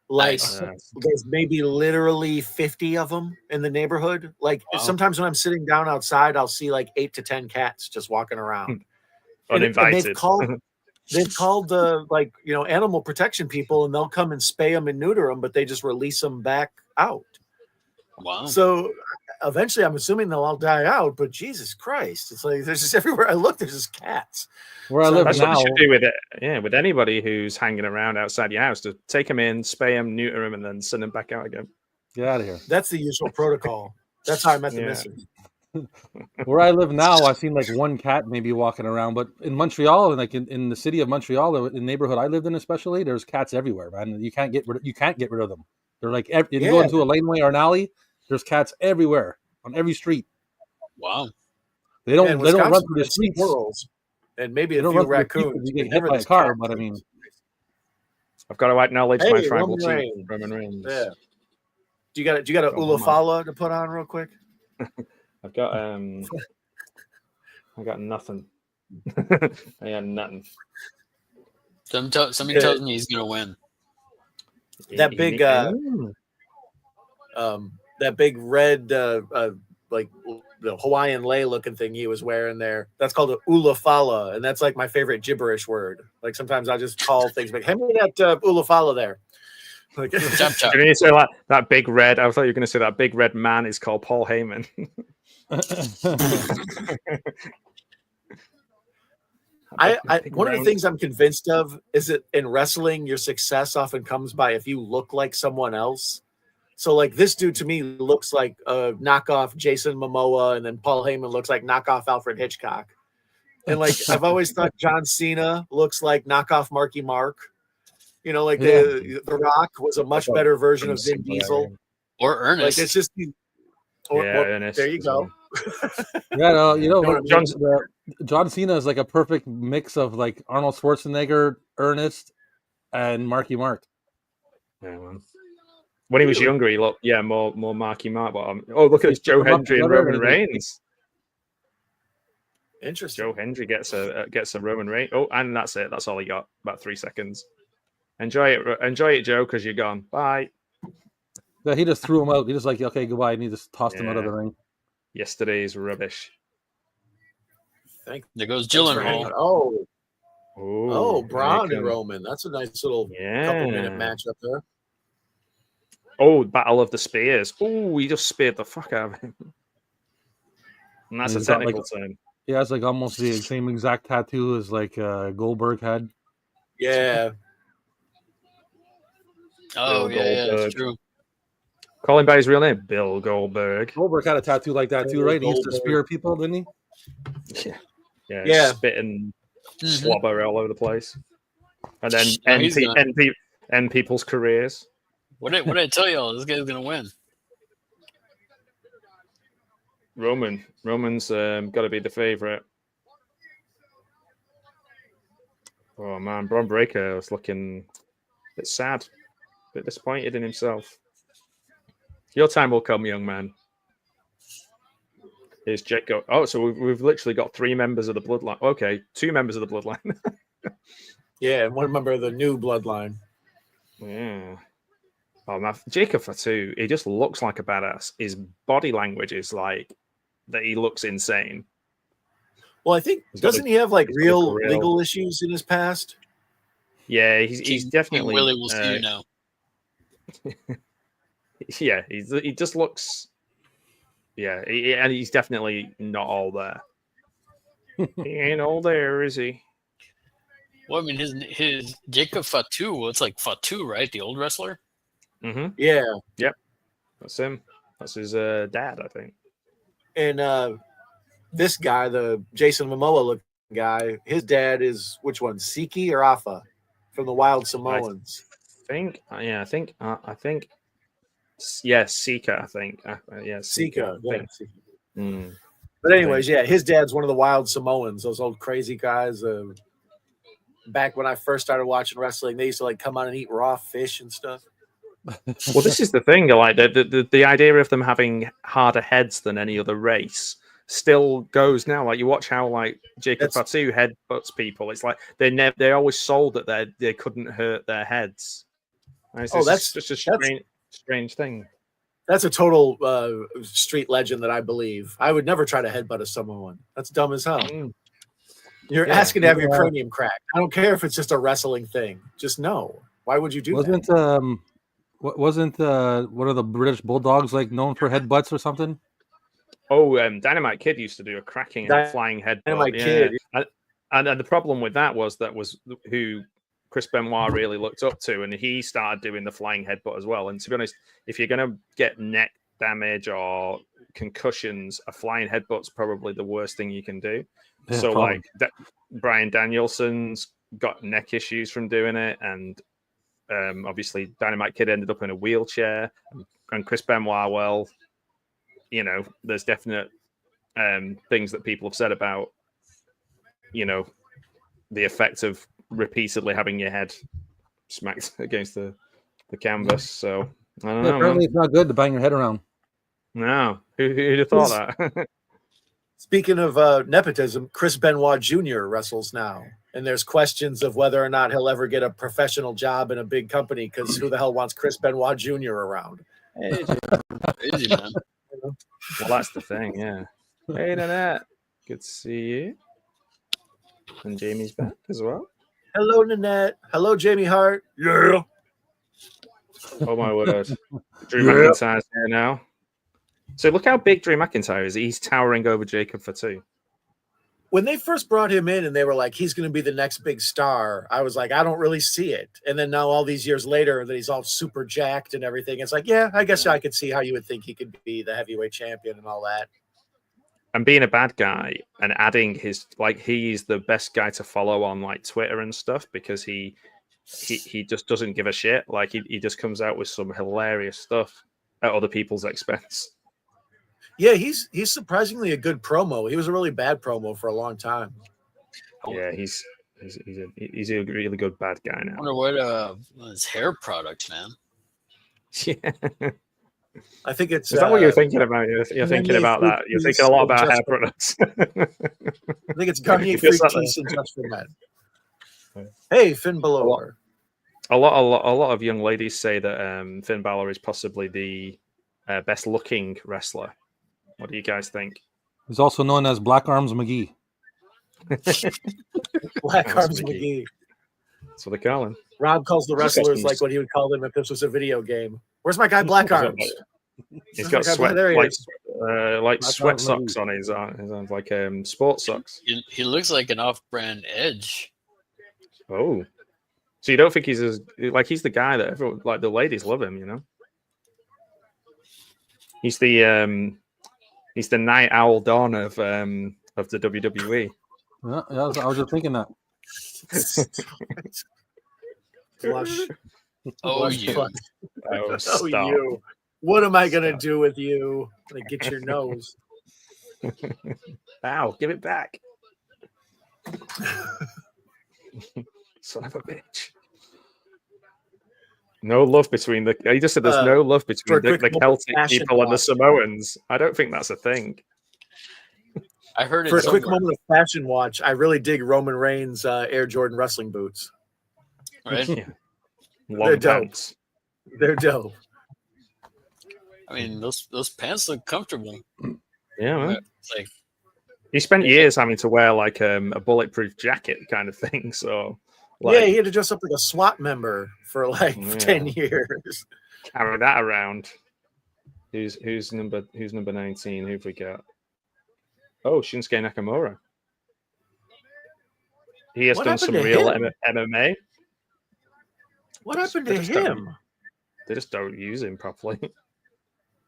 Like there's maybe literally 50 of them in the neighborhood. Like sometimes when I'm sitting down outside, I'll see like 8 to 10 cats just walking around. Uninvited. And they've called the animal protection people, and they'll come and spay them and neuter them, but they just release them back out. Wow. So eventually I'm assuming they'll all die out, but Jesus Christ, it's like there's just everywhere I look, there's just cats. Where I live that's now, what you should do with it. Yeah, with anybody who's hanging around outside your house, to take them in, spay them, neuter them, and then send them back out again. Get out of here. That's the usual protocol. That's how I met the missus. Where I live now, I've seen like one cat maybe walking around, but in Montreal, and like in the city of Montreal, in the neighborhood I lived in especially, there's cats everywhere, man. You can't get rid of them. They're like if you go into a laneway or an alley, there's cats everywhere on every street. Wow. They don't run through the streets. Squirrels, and maybe a few raccoons. You get hit by a car, but I mean, I've got to acknowledge my tribal Roman chief, Roman Reigns. Yeah. Do you got a Ulafala to put on real quick? I got nothing. I got nothing. Somebody tells me he's gonna win. That big that big red like the Hawaiian lei looking thing he was wearing there. That's called an ulafala, and that's like my favorite gibberish word. Like sometimes I just call things like, "Hand me that ulafala there." Like, you're going to say that big red. I thought you were going to say that big red man is called Paul Heyman. One of the things I'm convinced of is that in wrestling, your success often comes by if you look like someone else. So like this dude to me looks like a knockoff Jason Momoa, and then Paul Heyman looks like knockoff Alfred Hitchcock. And like I've always thought John Cena looks like knockoff Marky Mark. You know, like the Rock was a much better version of Vin Diesel. Or Ernest. Like it's just Ernest. There you go. John Cena is like a perfect mix of like Arnold Schwarzenegger, Ernest, and Marky Mark. Yeah, man. When he was younger, he looked more Marky Mark. But look at this, Joe Hendry and Roman Reigns. Interesting. Joe Hendry gets a Roman Reigns. Oh, and that's it. That's all he got. About 3 seconds. Enjoy it, Joe, because you're gone. Bye. Yeah, he just threw him out. He just like, okay, goodbye, and he just tossed him out of the ring. Yesterday's rubbish. There goes Gyllenhaal. Braun and Roman. That's a nice little couple-minute match up there. Oh, Battle of the Spears. Oh, he just speared the fuck out of him. And that's a technical term. Yeah, it's like almost the same exact tattoo as like Goldberg had. Yeah. Oh, yeah, that's true. Call him by his real name, Bill Goldberg. Goldberg had a tattoo like that too, right? He used to spear people, didn't he? Yeah. Spitting slobber all over the place. And then end people's careers. What did I tell y'all? This guy's going to win. Roman's got to be the favorite. Oh, man. Braun Breaker was looking a bit sad. A bit disappointed in himself. Your time will come, young man. Here's Jacob. Oh, so we've literally got 3 members of the bloodline. Okay, 2 members of the bloodline. Yeah, and 1 member of the new bloodline. Yeah. Oh, man. Jacob Fatu, he just looks like a badass. His body language is like that. He looks insane. Well, I think doesn't he have like real legal issues in his past? Yeah, he's definitely. Willie will see you now. Yeah, he just looks. Yeah, and he's definitely not all there. He ain't all there, is he? Well, I mean, his Jacob Fatu. Well, it's like Fatu, right? The old wrestler. Mm-hmm. Yeah. Yep. That's him. That's his dad, I think. And this guy, the Jason Momoa looking guy, his dad is which one? Siki or Afa from the Wild Samoans? I think. Yeah, Sika, I think. Yeah, Sika. Yeah. Mm. But anyways, yeah, his dad's one of the Wild Samoans, those old crazy guys. Back when I first started watching wrestling, they used to like come on and eat raw fish and stuff. Well, this is the thing. Like the idea of them having harder heads than any other race still goes now. Like you watch how like Jacob Fatu headbutts people. It's like they always sold that they couldn't hurt their heads. That's just a strange thing. That's a total street legend that I believe. I would never try to headbutt a Samoan. That's dumb as hell. You're asking to have your cranium cracked. I don't care if it's just a wrestling thing. Just no. Why would you do that? Wasn't one of the British Bulldogs like known for headbutts or something? Oh, Dynamite Kid used to do a cracking and flying headbutt. Dynamite Kid. And the problem with that was who Chris Benoit really looked up to, and he started doing the flying headbutt as well. And to be honest, if you're going to get neck damage or concussions, a flying headbutt's probably the worst thing you can do. Yeah, so probably. Like Bryan Danielson's got neck issues from doing it, and obviously Dynamite Kid ended up in a wheelchair, and Chris Benoit, well, you know, there's definite things that people have said about, you know, the effect of repeatedly having your head smacked against the canvas. So I don't know. Apparently, it's not good to bang your head around. No, who'd have thought that? Speaking of nepotism, Chris Benoit Jr. wrestles now, and there's questions of whether or not he'll ever get a professional job in a big company, because who the hell wants Chris Benoit Jr. around? Crazy, man. Well, that's the thing, yeah. Hey, Nanette. Good to see you. And Jamie's back as well. Hello, Nanette. Hello, Jamie Hart. Yeah. Oh, my word. Drew McIntyre's here now. So look how big Drew McIntyre is. He's towering over Jacob Fatu. When they first brought him in and they were like, he's going to be the next big star, I was like, I don't really see it. And then now all these years later that he's all super jacked and everything, it's like, yeah, I guess I could see how you would think he could be the heavyweight champion and all that. And being a bad guy and adding his, like, he's the best guy to follow on like Twitter and stuff, because he just doesn't give a shit. Like he just comes out with some hilarious stuff at other people's expense. Yeah, he's surprisingly a good promo. He was a really bad promo for a long time. Yeah, he's a really good bad guy now. I wonder what his hair products, man. Yeah. I think it's. Is that what you're thinking about? You're thinking about that. You're thinking a lot about hair products. I think it's Garnier Fructis and Just for Men. Hey, Finn Balor. A lot of young ladies say that Finn Balor is possibly the best looking wrestler. What do you guys think? He's also known as Black Arms McGee. Black Arms McGee. That's what they call him. Rob calls the wrestlers like what he would call them if this was a video game. Where's my guy Black Arms? He's got sweat, like sweat socks on his like sports socks. He looks like an off-brand Edge. Oh, so you don't think he's he's the guy that everyone, like the ladies love him, you know? He's the Night Owl Dawn of the WWE. Yeah, I was just thinking that. Flush. Oh, you. Oh, oh, you. What am I going to do with you? I'm going to get your nose. Ow, give it back. Son of a bitch. No love between the... He just said there's no love between the Celtic people and the Samoans. I don't think that's a thing. I heard it for a somewhere. quick moment of fashion watch. I really dig Roman Reigns' Air Jordan wrestling boots. Right? Yeah. They're dope. They're dope. I mean, those pants look comfortable. Yeah, man. It's like he spent years having to wear like a bulletproof jacket kind of thing. So yeah, he had to dress up like a SWAT member for like 10 years. Carry that around. Who's number 19? Who've we got? Oh, Shinsuke Nakamura. He has done some real MMA. What happened to him? They just don't use him properly.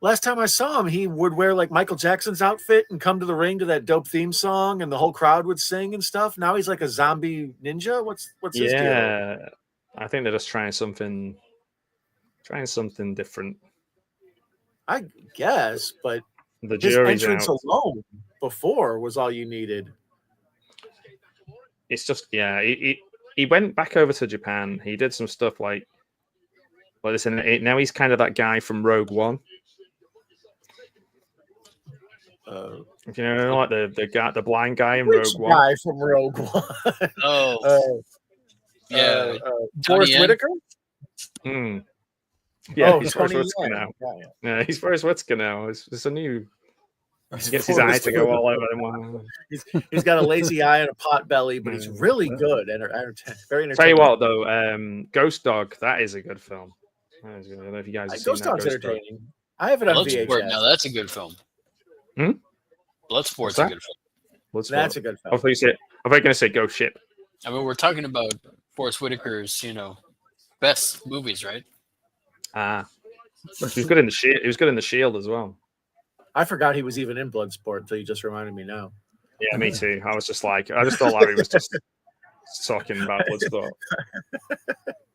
Last time I saw him, he would wear like Michael Jackson's outfit and come to the ring to that dope theme song, and the whole crowd would sing and stuff. Now he's like a zombie ninja. What's his deal? Yeah, I think they're just trying something different. I guess, but the his jury's entrance out. alone before was all you needed. It's just he went back over to Japan. He did some stuff like this, and now he's kind of that guy from Rogue One. You know, like the guy, the blind guy in Which Rogue One. guy from Rogue One? Oh, yeah, Forrest Yen. Whitaker. Yeah, he's Forrest Tony Whitaker Yen. now. Yeah, he's Forrest Whitaker now. It's a new. He gets his eye to go all over them. He's got a lazy eye and a pot belly, but he's really good and very entertaining. Tell you what, though, Ghost Dog, that is a good film. I don't know if you guys have seen Ghost that. Dog's Ghost Dog. entertaining. I have it on Bloodsport. VHS. Now that's a good film. Bloodsport's a good film. That's a good film. I thought you were going to say Ghost Ship. I mean, we're talking about Forrest Whitaker's, best movies, right? He was good in the Shield. He was good in the Shield as well. I forgot he was even in Bloodsport until you just reminded me now. Yeah, me too. I just thought Larry was just talking about Bloodsport.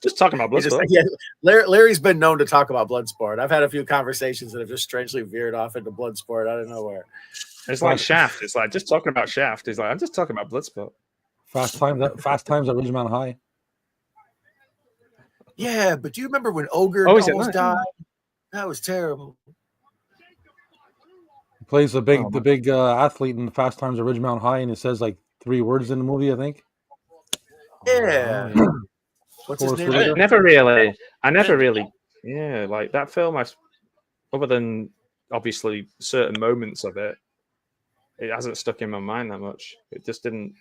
Just talking about Bloodsport. Larry's been known to talk about Bloodsport. I've had a few conversations that have just strangely veered off into Bloodsport out of nowhere. It's like Shaft. It's like just talking about Shaft. He's like, I'm just talking about Bloodsport. Fast Times at Ridgemont High. Yeah, but do you remember when Ogre almost died? That was terrible. He plays the big athlete in Fast Times at Ridgemont High, and it says like 3 words in the movie, I think. Yeah. What's his name? I never really. Yeah, like that film. Other than obviously certain moments of it, it hasn't stuck in my mind that much. It just didn't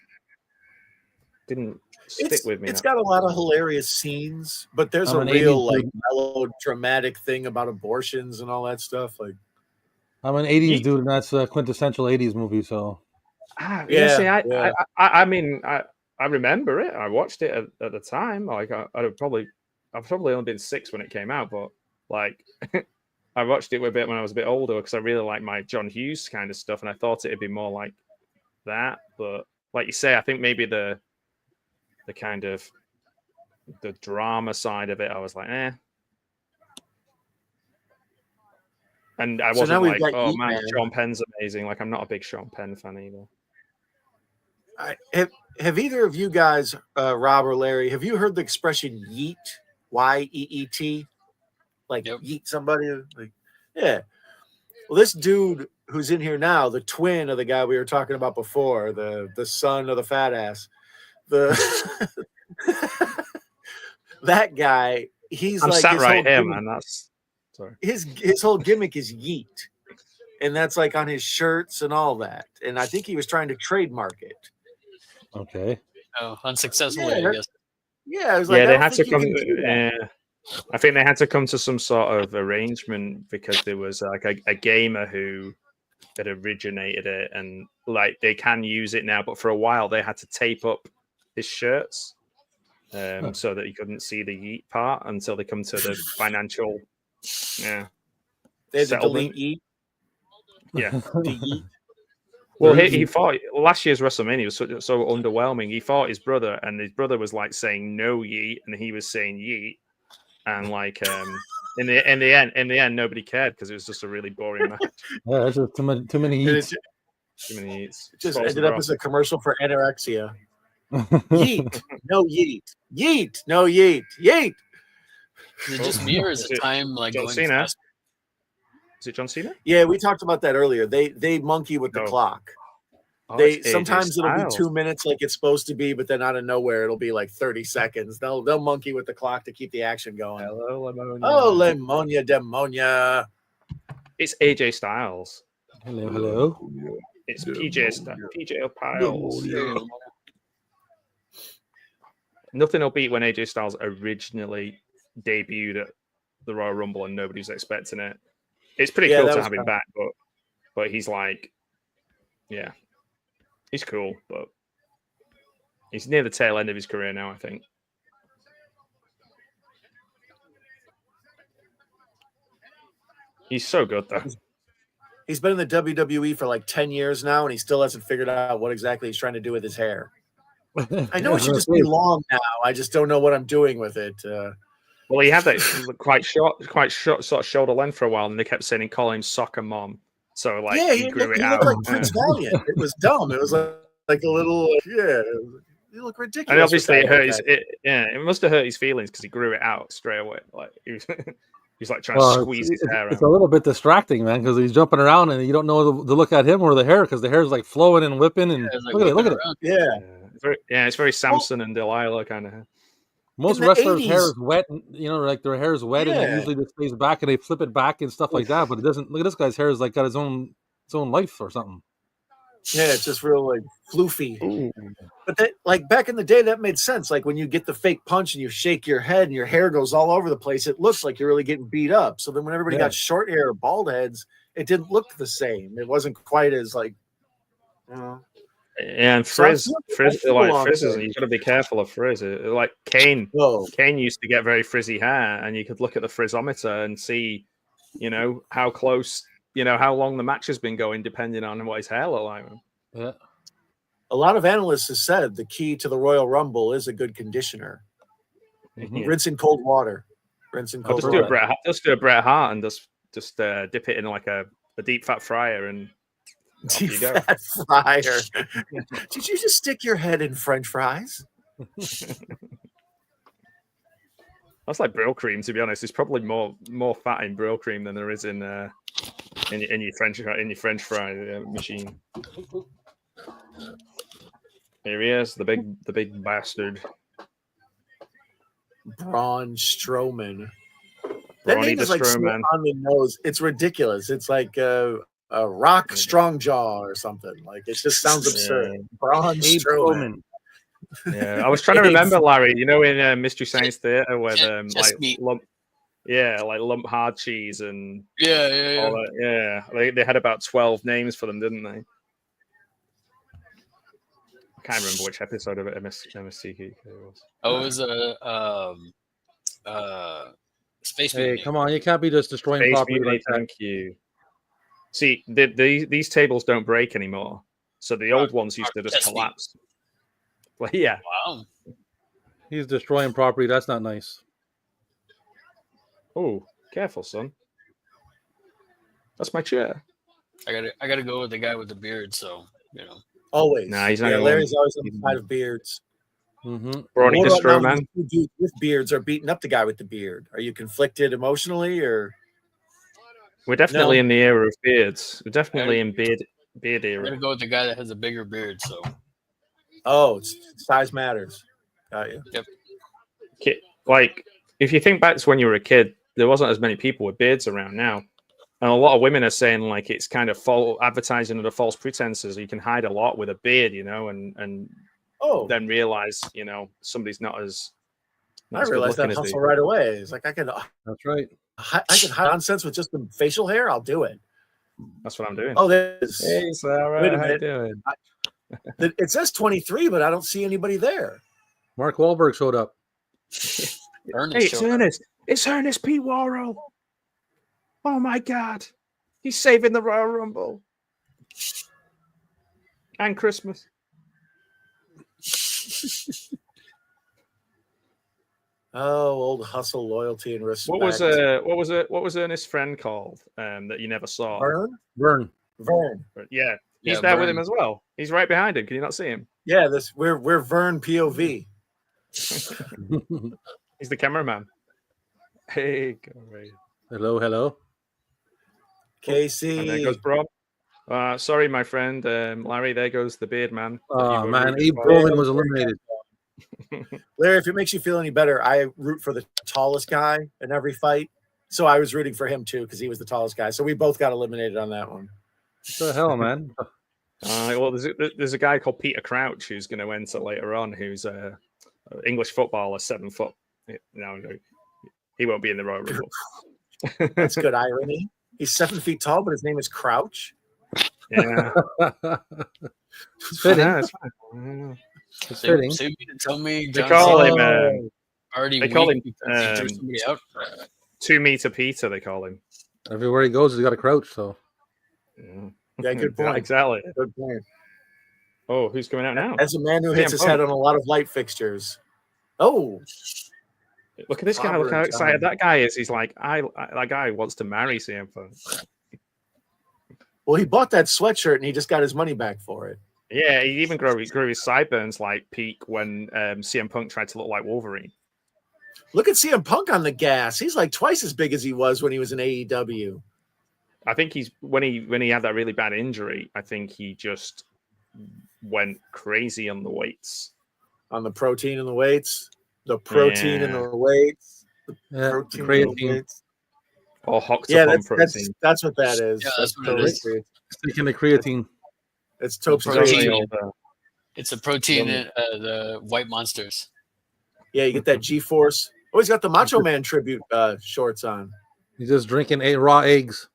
stick with me. It's got a lot of hilarious scenes, but there's a real melodramatic thing about abortions and all that stuff. Like, I'm an '80s dude, and that's a quintessential '80s movie. So, I mean, I remember it. I watched it at the time. Like, I've probably only been 6 when it came out, but like, I watched it a bit when I was a bit older because I really like my John Hughes kind of stuff, and I thought it'd be more like that. But like you say, I think maybe the kind of the drama side of it, I was like, eh. And I wasn't like, oh man, Sean Penn's amazing. Like, I'm not a big Sean Penn fan either. Have either of you guys, Rob or Larry, have you heard the expression yeet? Y-E-E-T? Like yeet somebody? Like, yeah. Well, this dude who's in here now, the twin of the guy we were talking about before, the son of the fat ass, that guy, he's I'm like sat his right whole here, gimmick, man. That's sorry. His whole gimmick is yeet, and that's like on his shirts and all that. And I think he was trying to trademark it. Okay. Oh, unsuccessfully, I guess. Yeah, I was like, they had to come. I think they had to come to some sort of arrangement because there was like a gamer who had originated it, and like they can use it now, but for a while they had to tape up his shirts so that you couldn't see the yeet part until they come to the financial. Yeah, they had to delete yeet. Yeah, yeet. Well, he fought last year's WrestleMania was so underwhelming. He fought his brother, and his brother was like saying no yeet, and he was saying yeet, and like in the end, nobody cared because it was just a really boring match. Yeah, there's just too many yeets. Too many yeets. Just ended up as a commercial for anorexia. Yeet, no yeet. Yeet, no yeet. Yeet. Is it just me, or is it time like John going Cena? fast? Is it John Cena? Yeah, we talked about that earlier. They monkey with the clock. Sometimes it'll be 2 minutes like it's supposed to be, but then out of nowhere it'll be like 30 seconds. They'll monkey with the clock to keep the action going. Hello, Lemonia. Oh, Lemonia, Demonia. It's AJ Styles. Hello. It's PJ Piles. Nothing will beat when AJ Styles originally debuted at the Royal Rumble and nobody was expecting it. It's pretty cool to have him back, but he's like, yeah, he's cool, but he's near the tail end of his career now, I think. He's so good, though. He's been in the WWE for like 10 years now, and he still hasn't figured out what exactly he's trying to do with his hair. I know it should just be long now. I just don't know what I'm doing with it. Well, he had that quite short sort of shoulder length for a while, and they kept saying call him Soccer Mom. So like he grew it out. He looked like Prince Valiant. It was dumb. It was like a little You look ridiculous. And obviously it hurt it must have hurt his feelings because he grew it out straight away. Like he was He's like trying to squeeze his hair out. It's a little bit distracting, man, because he's jumping around and you don't know to look at him or the hair because the hair is like flowing and whipping. And look at it. Yeah. It's very Samson and Delilah kind of hair. Most wrestlers' hair is wet, and, like their hair is wet, and it usually just stays back, and they flip it back and stuff like that. But it doesn't. Look at this guy's hair; is like got its own life or something. Yeah, it's just real like floofy. Ooh. But that, like back in the day, that made sense. Like when you get the fake punch and you shake your head and your hair goes all over the place, it looks like you're really getting beat up. So then when everybody got short hair or bald heads, it didn't look the same. It wasn't quite as like, And frizz is you got to be careful of frizz. Like Kane used to get very frizzy hair, and you could look at the frizzometer and see, how close, how long the match has been going, depending on what his hair looked like. Yeah. A lot of analysts have said the key to the Royal Rumble is a good conditioner. Yeah. Rinse in cold water. Just do a Bret Hart and just dip it in like a deep fat fryer and deep fat fryer. Did you just stick your head in French fries? That's like Brill cream, to be honest. There's probably more fat in Brill cream than there is in your French fry machine. Here he is, the big bastard. Braun Strowman. That name is like so on the nose. It's ridiculous. It's like a Rock Strong Jaw or something. Like it just sounds absurd. Braun Strowman. Yeah, I was trying to remember, Larry. In Mystery Science Theater where lump hard cheese and all that. They had about 12 names for them, didn't they? I can't remember which episode of MST it was. Oh, it was Space Mutiny. Hey, come on! You can't be just destroying property like that. Thank you. See, these tables don't break anymore, so the old ones used to just collapse. Well, yeah. Wow. He's destroying property. That's not nice. Oh, careful, son. That's my chair. I gotta go with the guy with the beard. So Always. Nah, he's not. Larry's always on the side of beards. Mm-hmm. Brawny Distro, man. Dudes with beards are beating up the guy with the beard. Are you conflicted emotionally, or? We're definitely in the era of beards. We're definitely in beard era. I'm gonna go with the guy that has a bigger beard. So. Oh, size matters. Got you. Yep. Like, if you think back to when you were a kid, there wasn't as many people with beards around now. And a lot of women are saying, like, it's kind of advertising under false pretenses. You can hide a lot with a beard, and then realize, somebody's not as. I realized that hustle right away. It's like, That's right. I can hide nonsense with just the facial hair. I'll do it. That's what I'm doing. Oh, there's. Hey, Sarah. Wait a how minute. you doing? It says 23, but I don't see anybody there. Mark Wahlberg showed up. It's Ernest. It's Ernest P. Worrell. Oh my God, he's saving the Royal Rumble and Christmas. Oh, old hustle, loyalty, and respect. What was Ernest's friend called that you never saw? Vern. Yeah, he's there with him as well. He's right behind him. Can you not see him? Yeah, we're Vern POV. He's the cameraman. Hey, go right. Hello. Casey. And there goes Brom. Sorry, my friend Larry. There goes the beard man. Oh man, Abe Roman was eliminated. Larry, if it makes you feel any better, I root for the tallest guy in every fight. So I was rooting for him too because he was the tallest guy. So we both got eliminated on that one. What the hell, man? Well, there's a guy called Peter Crouch who's going to enter later on. Who's a English footballer, 7 foot. No, he won't be in the Royal Rumble. That's good irony. He's 7 feet tall, but his name is Crouch. Yeah, it's fitting. It's fine. It's fitting. So you mean to tell me They call him. already They call him threw somebody out? 2 meter Peter. They call him. Everywhere he goes, he's got a crouch. So. Yeah, good point. Exactly. Good point. Oh, who's going out now? As a man who hits his head on a lot of light fixtures. Oh, look at this guy! Look how excited that guy is. He's like, that guy wants to marry CM Punk. Well, he bought that sweatshirt and he just got his money back for it. Yeah, he even grew his sideburns like peak when CM Punk tried to look like Wolverine. Look at CM Punk on the gas. He's like twice as big as he was when he was in AEW. I think he's when he had that really bad injury, I think he just went crazy on the weights. On the protein and the weights. The protein and the weights. Yeah, protein creatine. and the weights. Or hocked Yeah, up on protein. that's what that is. Yeah, that's what it is. Sticking the creatine. It's Topes Protein. creatine. It's a protein in the White Monsters. Yeah, you get that G-Force. Oh, he's got the Macho Man tribute shorts on. He's just drinking 8 raw eggs.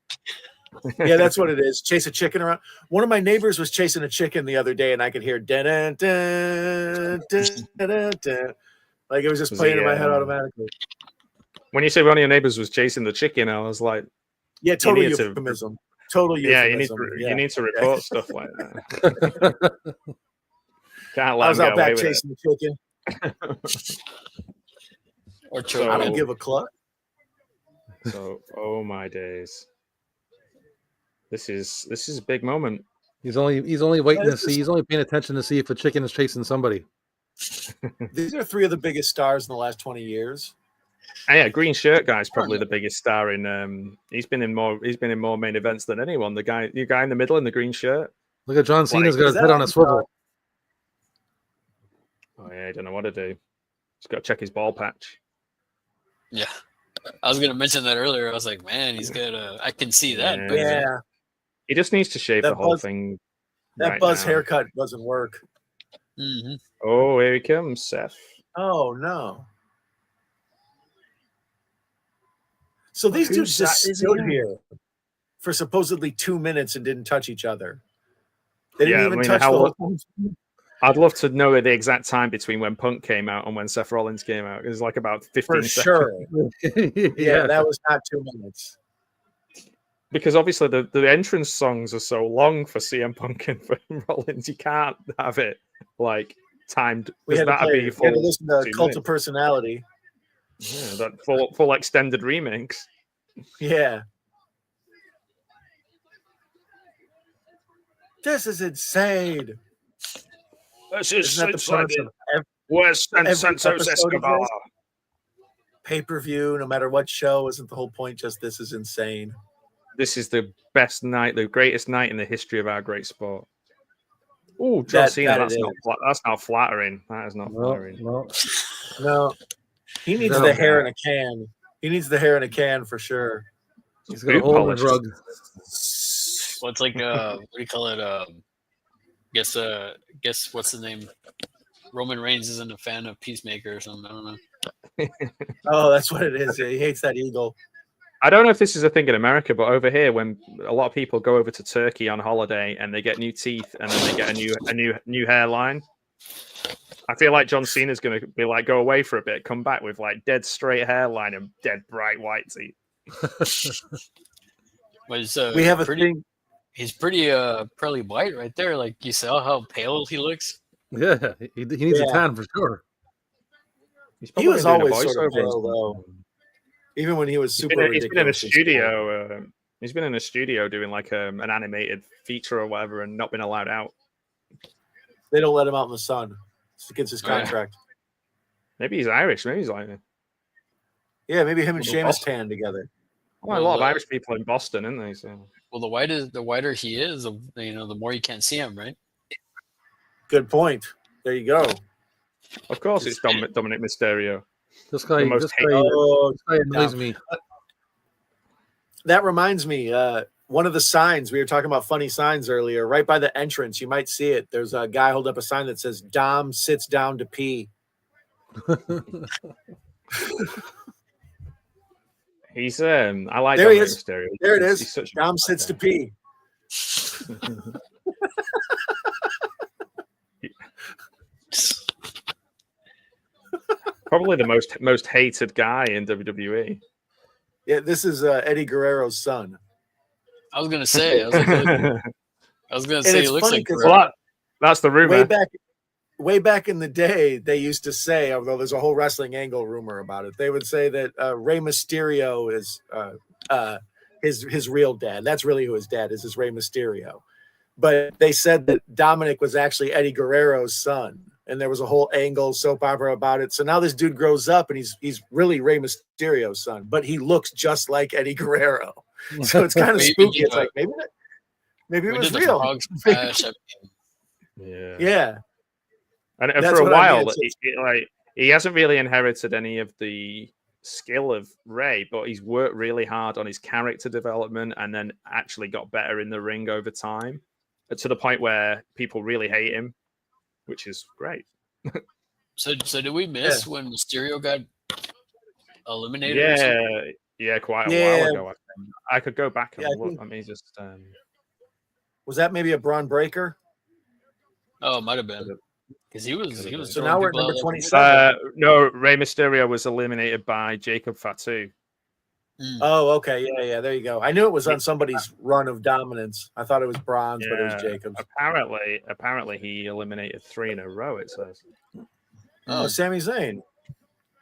Yeah, that's what it is. Chase a chicken around. One of my neighbors was chasing a chicken the other day, and I could hear dun dun dun dun dun. Like it was just playing in my head automatically. When you say one of your neighbors was chasing the chicken, I was like, yeah, total euphemism. Total euphemism. You need to report stuff like that. Can't let I was him out get back away with chasing the chicken. Or I don't give a cluck. So, oh my days. This is a big moment. He's only waiting to see. He's only paying attention to see if a chicken is chasing somebody. These are three of the biggest stars in the last 20 years. And yeah, green shirt guy's probably the biggest star in. He's been in more main events than anyone. The guy in the middle in the green shirt. Look at John Cena's got his head on a swivel. Oh yeah, I don't know what to do. He's got to check his ball patch. Yeah, I was gonna mention that earlier. I was like, man, he's got I can see that. Yeah. But Yeah, He just needs to shave That the whole buzz- thing. that right buzz now. haircut doesn't work. Mm-hmm. Oh, here he comes, Seth. Oh no! So these Who's dudes just that? Is stood he? here for supposedly 2 minutes and didn't touch each other. They didn't Yeah, I even mean, touch the how- whole time. I'd love to know the exact time between when Punk came out and when Seth Rollins came out. It was like about 15 For seconds. sure. Yeah, that was not 2 minutes. Because obviously the entrance songs are so long for CM Punk and for Rollins, you can't have it like timed. We had to, That'd be we full had to listen to 2 Cult minutes. of Personality. Yeah, that full extended remix. Yeah. This is insane. This Isn't that the premise of Where's every Santos episode of Escobar? this? Pay-per-view, no matter what show, isn't the whole point just this is insane? This is the best night, the greatest night in the history of our great sport. Oh, John That- Cena, that that's it not flattering. That is not flattering. No. He needs No, the hair no. in a can. He needs the hair in a can for sure. He's got a whole drug. Well, it's like what do you call it? Guess what's the name? Roman Reigns isn't a fan of Peacemaker or something. I don't know. Oh, that's what it is. Yeah, he hates that eagle. I don't know if this is a thing in America, but over here, when a lot of people go over to Turkey on holiday and they get new teeth and then they get a new hairline, I feel like John Cena's going to be like, go away for a bit, come back with like dead straight hairline and dead bright white teeth. But it's, We have a pretty. thing. He's pretty pearly white right there. Like you saw how pale he looks. Yeah, he needs a tan for sure. He was doing a always sort of voiceover. pale, though. Even when he was super He's been in a ridiculous. studio. He's been in a studio doing like an animated feature or whatever, and not been allowed out. They don't let him out in the sun. It's against his Oh, yeah. contract. Maybe he's Irish. Maybe he's like Yeah, maybe him and Well, Sheamus Boston. tan together. a lot of Irish people in Boston, isn't they? So. Well, the whiter he is, the more you can't see him, right? Good point. There you go. Of course, it's Dominic Mysterio. This guy, The most this guy, Oh, this guy annoys down. me. That reminds me, one of the signs, we were talking about funny signs earlier, right by the entrance, you might see it. There's a guy hold up a sign that says, Dom sits down to pee. He's I like There he Dominic is. Mysterio. There it He's is. such a Dom good sits to guy. pee. Probably the most hated guy in WWE. Yeah, this is Eddie Guerrero's son. I was gonna say. I was gonna And say. it's It looks funny like 'cause Well, that's the rumor. Way back in the day, they used to say, although there's a whole wrestling angle rumor about it, they would say that Rey Mysterio is his real dad. That's really who his dad is Rey Mysterio. But they said that Dominic was actually Eddie Guerrero's son. and there was a whole angle soap opera about it. So now this dude grows up, and he's really Rey Mysterio's son, but he looks just like Eddie Guerrero. So it's kind of spooky. It's like maybe it was real. Yeah. And for a while, he hasn't really inherited any of the skill of Rey, but he's worked really hard on his character development and then actually got better in the ring over time, to the point where people really hate him, which is great. So did we miss when Mysterio got eliminated? Yeah, quite a while ago. I think. I could go back and look. Let me just. Was that maybe a Braun Breaker? Oh, it might have been. Because he was. So now we're at number 27. No, Rey Mysterio was eliminated by Jacob Fatu. Oh, okay, yeah. There you go. I knew it was on somebody's run of dominance. I thought it was Braun's, but it was Jacob's. Apparently, he eliminated 3 in a row. It says. Oh, Sami Zayn.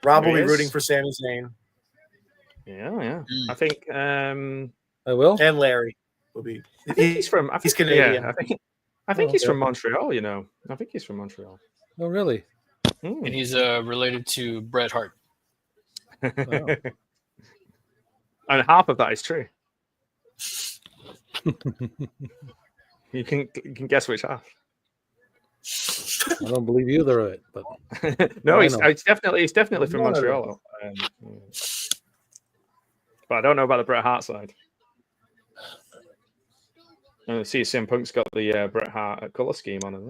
Rob will be rooting for Sami Zayn. Yeah. I think I will, and Larry will be. He's Canadian. Yeah, I think he's from Montreal. I think he's from Montreal. Oh, really? And he's related to Bret Hart. Wow. And half of that is true. You can guess which half. I don't believe either of it, but no, he's definitely from Montreal. But I don't know about the Bret Hart side. I see CM Punk's got the Bret Hart color scheme on it.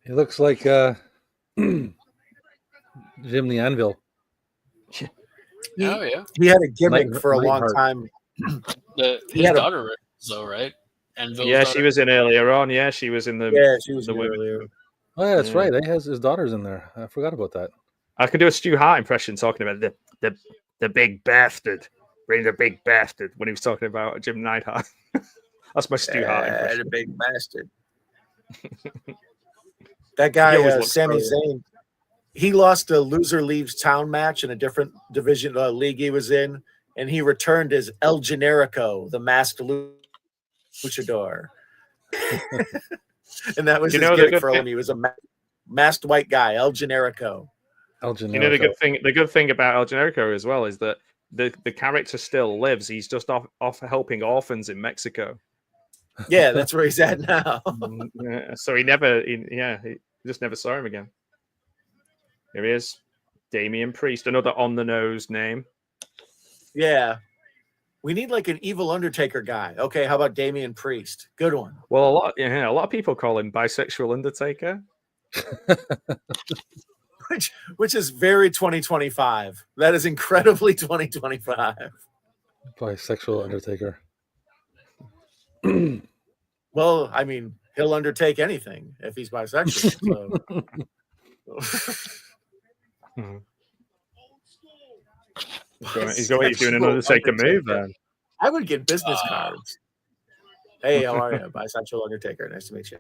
He looks like Jim the Anvil. He had a gimmick for a long time. His daughter, though, right? Anvil's daughter. She was in earlier on. Yeah, she was in the. Yeah, she was earlier. Oh, yeah, that's right. He has his daughters in there. I forgot about that. I can do a Stu Hart impression talking about the big bastard. Bring the big bastard when he was talking about Jim Neidhart. That's my Stu Hart impression. The big bastard. That guy, Sami Zayn, he lost a loser leaves town match in a different division league he was in, and he returned as El Generico, the masked luchador. And that was his gimmick for him. He was a masked white guy, El Generico. El Generico. You know, the good thing about El Generico as well is that the character still lives. He's just off helping orphans in Mexico. Yeah, that's where he's at now. So he just never saw him again. Here he is, Damian Priest, another on the nose name. Yeah, we need like an evil Undertaker guy. Okay, how about Damian Priest? Good one. Well, a lot of people call him bisexual Undertaker. Which is very 2025. That is incredibly 2025. Bisexual Undertaker. Well, I mean, he'll undertake anything if he's bisexual. He's doing an Undertaker move then. I would get business cards. Hey, how are you? Bisexual Undertaker. Nice to meet you.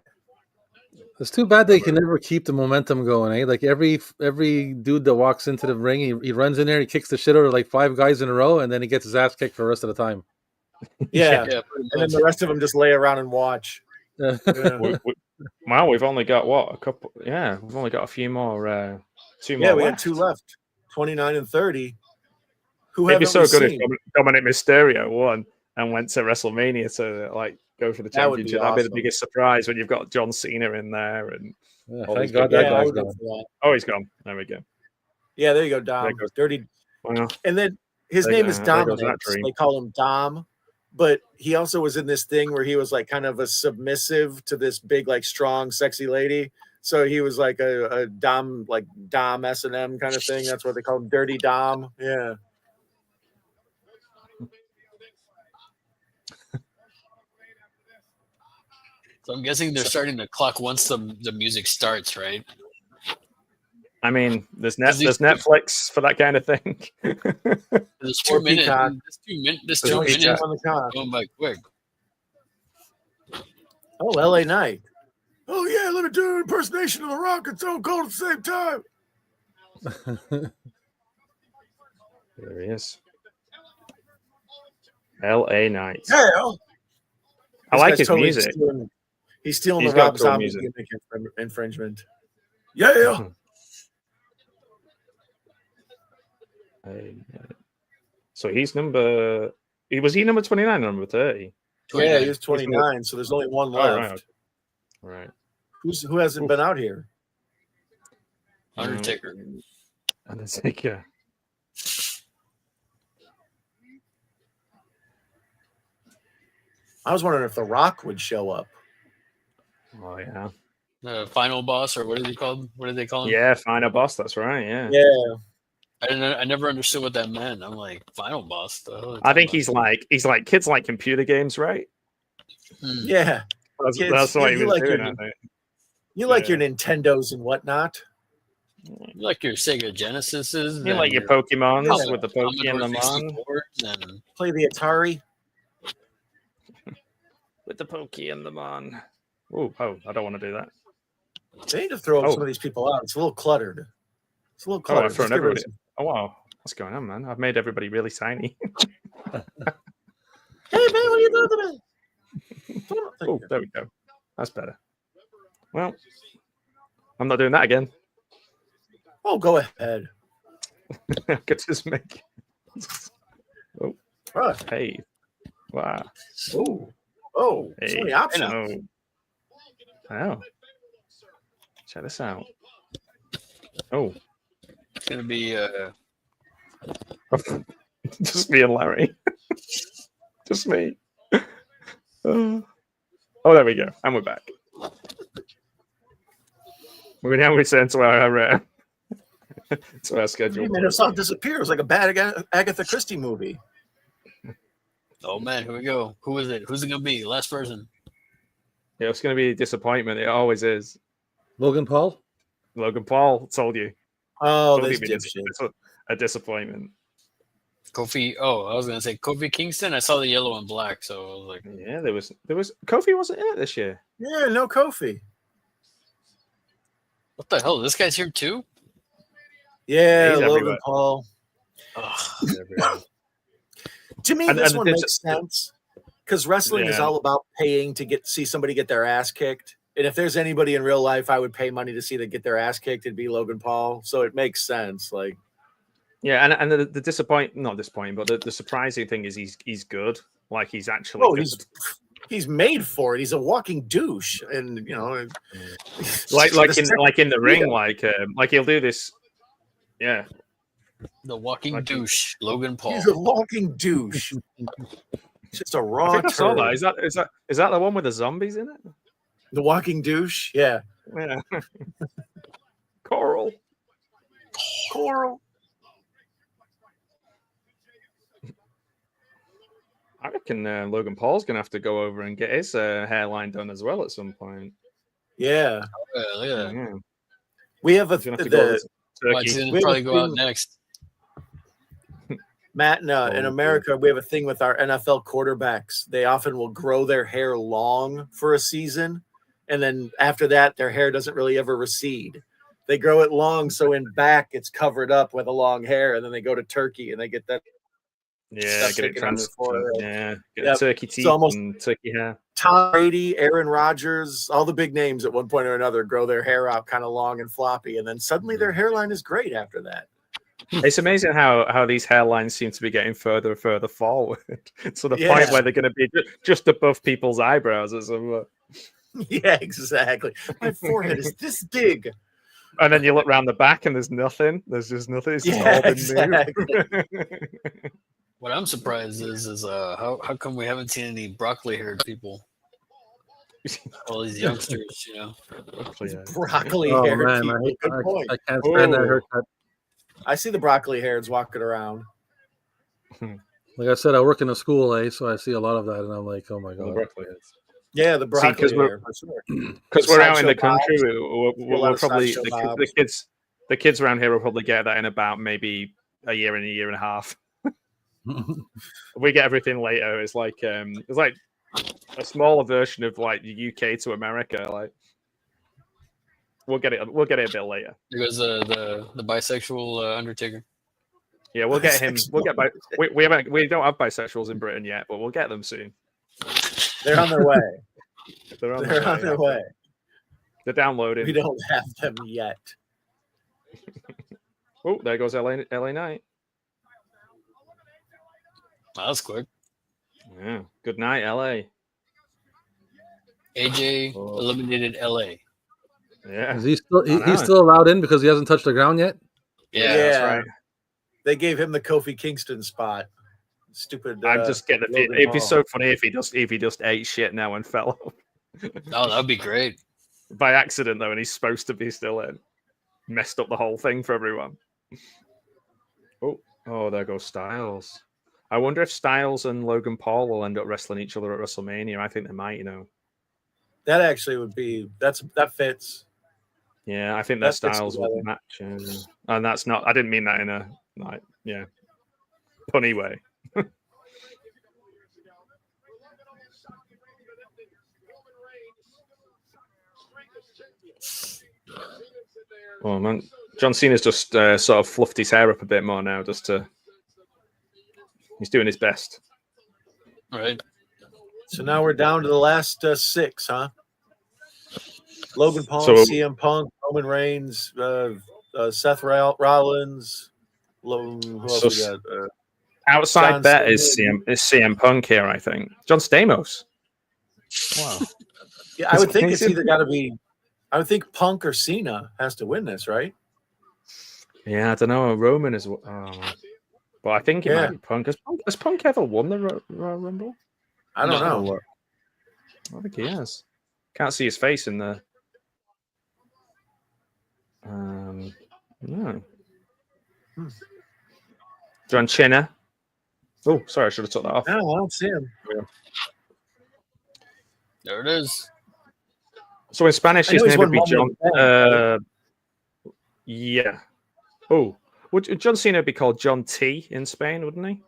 It's too bad they can never keep the momentum going, eh? Like every dude that walks into the ring, he runs in there, he kicks the shit out of like 5 guys in a row, and then he gets his ass kicked for the rest of the time. Yeah. And then the rest of them just lay around and watch. We've only got a couple. Yeah, we've only got a few more. 2 more. Yeah, we got 2 left. 29 and 30. It'd be so good if Dominic Mysterio won and went to WrestleMania to go for the championship. That'd be the biggest surprise when you've got John Cena in there. And thank God that guy's gone. Oh, he's gone. There we go. Yeah, there you go, Dom. Dirty. Well, and then his name is Dominic. They call him Dom. But he also was in this thing where he was like kind of a submissive to this big, like strong, sexy lady. So he was like a Dom, like Dom S&M kind of thing. That's what they call him, Dirty Dom. Yeah. So I'm guessing they're starting to clock once the music starts, right? I mean, there's Netflix for that kind of thing. There's 4 minutes. There's 2 minutes. Going by quick. Oh, LA Knight. Oh, yeah, let me do an impersonation of The Rock and Stone Cold at the same time. There he is. LA Knight. Hell. I like his music. He's stealing the Rob Zombie gimmick infringement. Yeah. So he's number. Was he number 29 or number 30? Yeah, he was 29. So there's only one left. Right. Who hasn't been out here? Undertaker. Undertaker. I was wondering if The Rock would show up. Oh yeah. The final boss, or what is he called? What did they call him? Yeah, final boss. That's right. Yeah. Yeah. I never understood what that meant. I'm like, final boss. I think he's like kids like computer games, right? Yeah. That's what he was doing. I think. You like your Nintendos and whatnot. You like your Sega Genesises. You like your Pokemons with the Pokemon. And play the Atari. With the Pokemon. Oh, I don't want to do that. They need to throw some of these people out. It's a little cluttered. It's a little cluttered. I've thrown everybody. Oh, wow. What's going on, man? I've made everybody really tiny. Hey, man, what are you doing to me? Oh, there we go. That's better. Well, I'm not doing that again. Oh, go ahead. I could just make. Oh, right. Hey. Wow. Oh, hey. so many options. Oh. Check this out. Oh. it's going to be just me and Larry. Just me. Oh, there we go. And we're back. We're now return to our to our schedule. You made us all disappear. It was like a bad Agatha Christie movie. Oh man, here we go. Who is it? Who's it gonna be? Last person. Yeah, it's gonna be a disappointment. It always is. Logan Paul. Logan Paul told you. Oh, this dipshit. A disappointment. Kofi. Oh, I was gonna say Kofi Kingston. I saw the yellow and black, so I was like, yeah, there was Kofi wasn't in it this year. Yeah, no Kofi. What the hell? This guy's here too? Yeah, Logan Paul. To me, this one makes sense because wrestling is all about paying to see somebody get their ass kicked. And if there's anybody in real life I would pay money to see that get their ass kicked, it'd be Logan Paul. So it makes sense. Like, yeah, and the not disappointing, but the surprising thing is he's good. Like he's actually he's made for it. He's a walking douche, and you know, like in the ring, like he'll do this. Yeah, the walking douche, Logan Paul. He's a walking douche. Just a raw. I think I saw that. Is that the one with the zombies in it? The walking douche. Yeah. Coral. I reckon Logan Paul's gonna have to go over and get his hairline done as well at some point. Yeah. Yeah. We have a probably go out next. Matt, in America, we have a thing with our NFL quarterbacks. They often will grow their hair long for a season, and then after that, their hair doesn't really ever recede. They grow it long, so in back, it's covered up with a long hair, and then they go to Turkey, and they get that. Yeah, get it transferred. Yeah, get turkey teeth and turkey hair. Tom Brady, Aaron Rodgers, all the big names at one point or another grow their hair out kind of long and floppy, and then suddenly their hairline is great after that. It's amazing how these hairlines seem to be getting further and further forward to the point where they're going to be just above people's eyebrows or something. Yeah, exactly. My forehead is this big. And then you look around the back and there's nothing. There's just nothing. It's just all been moved. What I'm surprised is how come we haven't seen any broccoli-haired people? All these youngsters, you know. Broccoli-haired people. Good point. I can't stand that haircut. I see the broccoli-hairs walking around. Like I said, I work in a school, so I see a lot of that, and I'm like, oh my god. Yeah, the broccoli hair. Because we're out in the country, we'll probably the kids around here will probably get that in about maybe a year and a half. We get everything later. It's like a smaller version of like the UK to America. Like we'll get it a bit later. There goes the bisexual Undertaker. Yeah, we'll get him. We don't have bisexuals in Britain yet, but we'll get them soon. They're on their way. They're on their way. They're downloading. We don't have them yet. Oh, there goes LA Knight. That was quick. Yeah. Good night, LA. AJ eliminated LA. Yeah. Is he still he's still allowed in because he hasn't touched the ground yet? Yeah, that's right. They gave him the Kofi Kingston spot. Stupid. I'm just getting the feeling. It'd be so funny if he just ate shit now and fell off. Oh, that'd be great. By accident though, and he's supposed to be still in. Messed up the whole thing for everyone. Oh, there goes Styles. I wonder if Styles and Logan Paul will end up wrestling each other at WrestleMania. I think they might, That actually would be that fits. Yeah, I think their styles would match. And that's not, I didn't mean that in a punny way. Oh man, John Cena's just sort of fluffed his hair up a bit more now, he's doing his best. All right. So now we're down to the last 6, huh? Logan Paul, CM Punk, Roman Reigns, Seth Rollins. Who else we got? Outside John bet Stamos. is CM Punk here, I think. John Stamos. Wow. Yeah, I would think it's either got to be. I would think Punk or Cena has to win this, right? Yeah, I don't know. Roman is. But I think it might be Punk. Has Punk ever won the Royal Rumble? I don't know. I think he has. Can't see his face in the. No. John Cena. Oh, sorry, I should have took that off. No, I don't see him. There it is. So in Spanish, his name would be John. Yeah. Oh, would John Cena be called John T in Spain? Wouldn't he?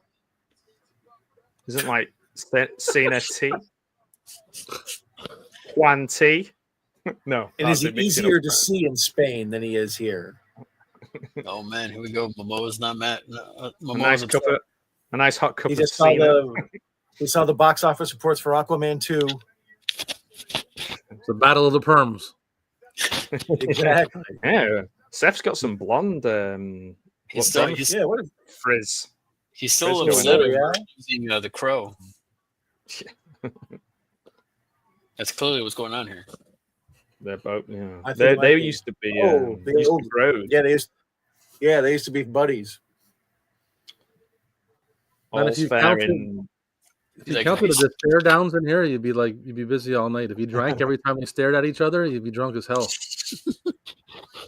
Isn't like Cena T? Juan T? No. And is he easier to see in Spain than he is here? Oh man, here we go. Momoa's not mad. A nice hot cup he of just saw the box office reports for Aquaman 2. It's the battle of the perms. Exactly. Yeah. Seth's got some blonde frizz. He's still upset over using the crow. That's clearly what's going on here. They're both, they used to be bros. Yeah, they used to be buddies. And if you counted the stare downs in here, you'd be busy all night. If you drank every time you stared at each other, you'd be drunk as hell.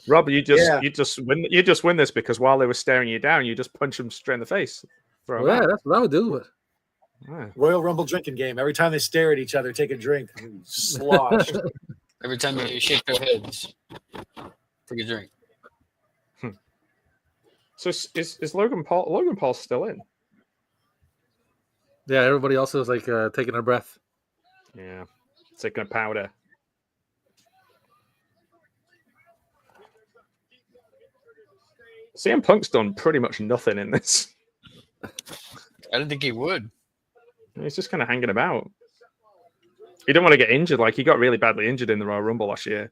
Rob, you just win this because while they were staring you down, you just punch them straight in the face. That's what I would do. Royal Rumble drinking game. Every time they stare at each other, take a drink. Slosh. Every time they shake their heads, take a drink. So is Logan Paul still in? Yeah, everybody else is like taking a breath. Yeah, taking a powder. CM Punk's done pretty much nothing in this. I didn't think he would. He's just kind of hanging about. He didn't want to get injured. Like, he got really badly injured in the Royal Rumble last year.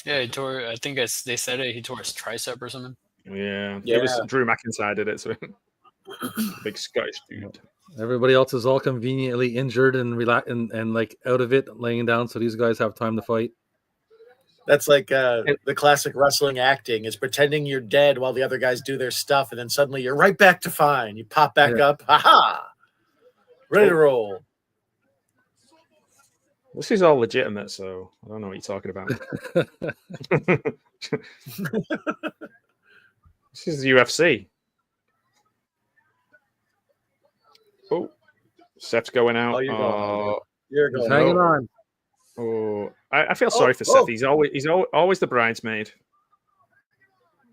Yeah, he tore. I think they said he tore his tricep or something. Yeah. It was Drew McIntyre did it. So big Scottish dude. Everybody else is all conveniently injured and and like out of it, laying down. So these guys have time to fight. That's like the classic wrestling acting is pretending you're dead while the other guys do their stuff, and then suddenly you're right back to fine. You pop back up. Ha-ha! Ready to roll. This is all legitimate, so I don't know what you're talking about. This is the UFC. Oh, Seth's going out. You're going. Hanging on. Oh, I feel sorry for Seth. He's always the bridesmaid.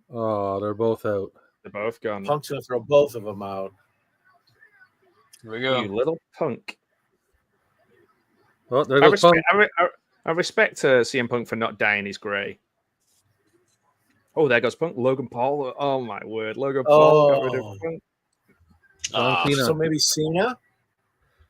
Oh, they're both out. They're both gone. Punk's gonna throw both of them out. Here we go. You little punk. Oh, there goes Punk. I respect CM Punk for not dyeing his grey. Oh, there goes Punk. Logan Paul. Oh my word, Logan Paul got rid of Punk. So maybe Cena.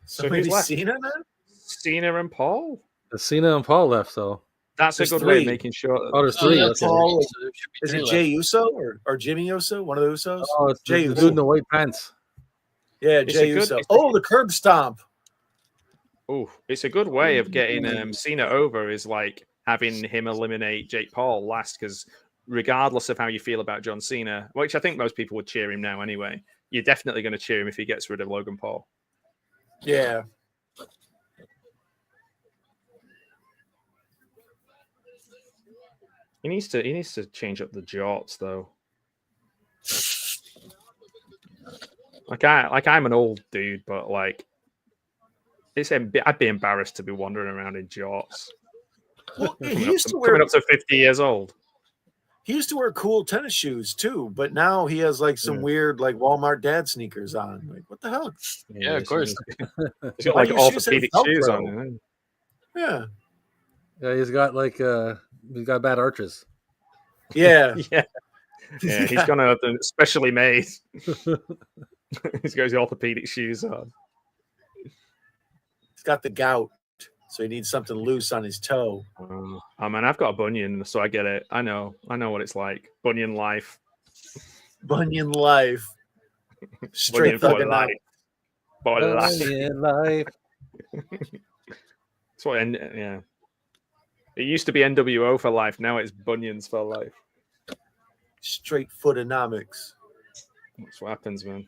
So maybe who's left? Cena now. Cena and Paul. Cena and Paul left, so That's a There's good way of three. making sure. Oh, there's three. that's Okay. Paul, so there should be is three it Jay left. Uso or Jimmy Uso? One of the Usos? Oh, it's Jay the Uso. dude in the white pants. Yeah, It's Jay a good- Uso. it's a- Oh, the curb stomp. Oh, it's a good way of getting Cena over is like having him eliminate Jake Paul last, because regardless of how you feel about John Cena, which I think most people would cheer him now anyway, you're definitely going to cheer him if he gets rid of Logan Paul. Yeah. He needs to change up the jorts though. I'm an old dude, but like I'd be embarrassed to be wandering around in jorts. Well, coming up to 50 years old. He used to wear cool tennis shoes too, but now he has like some weird like Walmart dad sneakers on. Like, what the hell? Yeah, of course. He's got like orthopedic shoes on. Yeah. Yeah, he's got bad arches. Yeah. Yeah. He's gonna have them specially made. He's got his orthopedic shoes on. He's got the gout, so he needs something loose on his toe. Oh man, I've got a bunion, so I get it. I know what it's like. Bunion life. Bunion life. Straight Bunion thugging life. Bunion life. That's what. Yeah. It used to be NWO for life. Now it's bunions for life. Straight footonomics. That's what happens, man.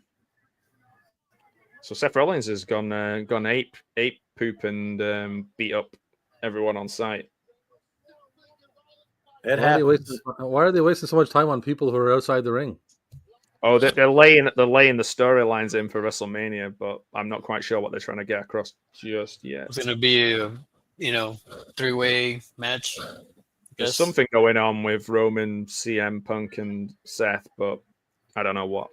So Seth Rollins has gone ape poop and beat up everyone on site. It Why are they wasting so much time on people who are outside the ring? Oh, they're laying the storylines in for WrestleMania, but I'm not quite sure what they're trying to get across just yet. It's gonna be a three-way match. There's something going on with Roman, CM Punk, and Seth, but I don't know what.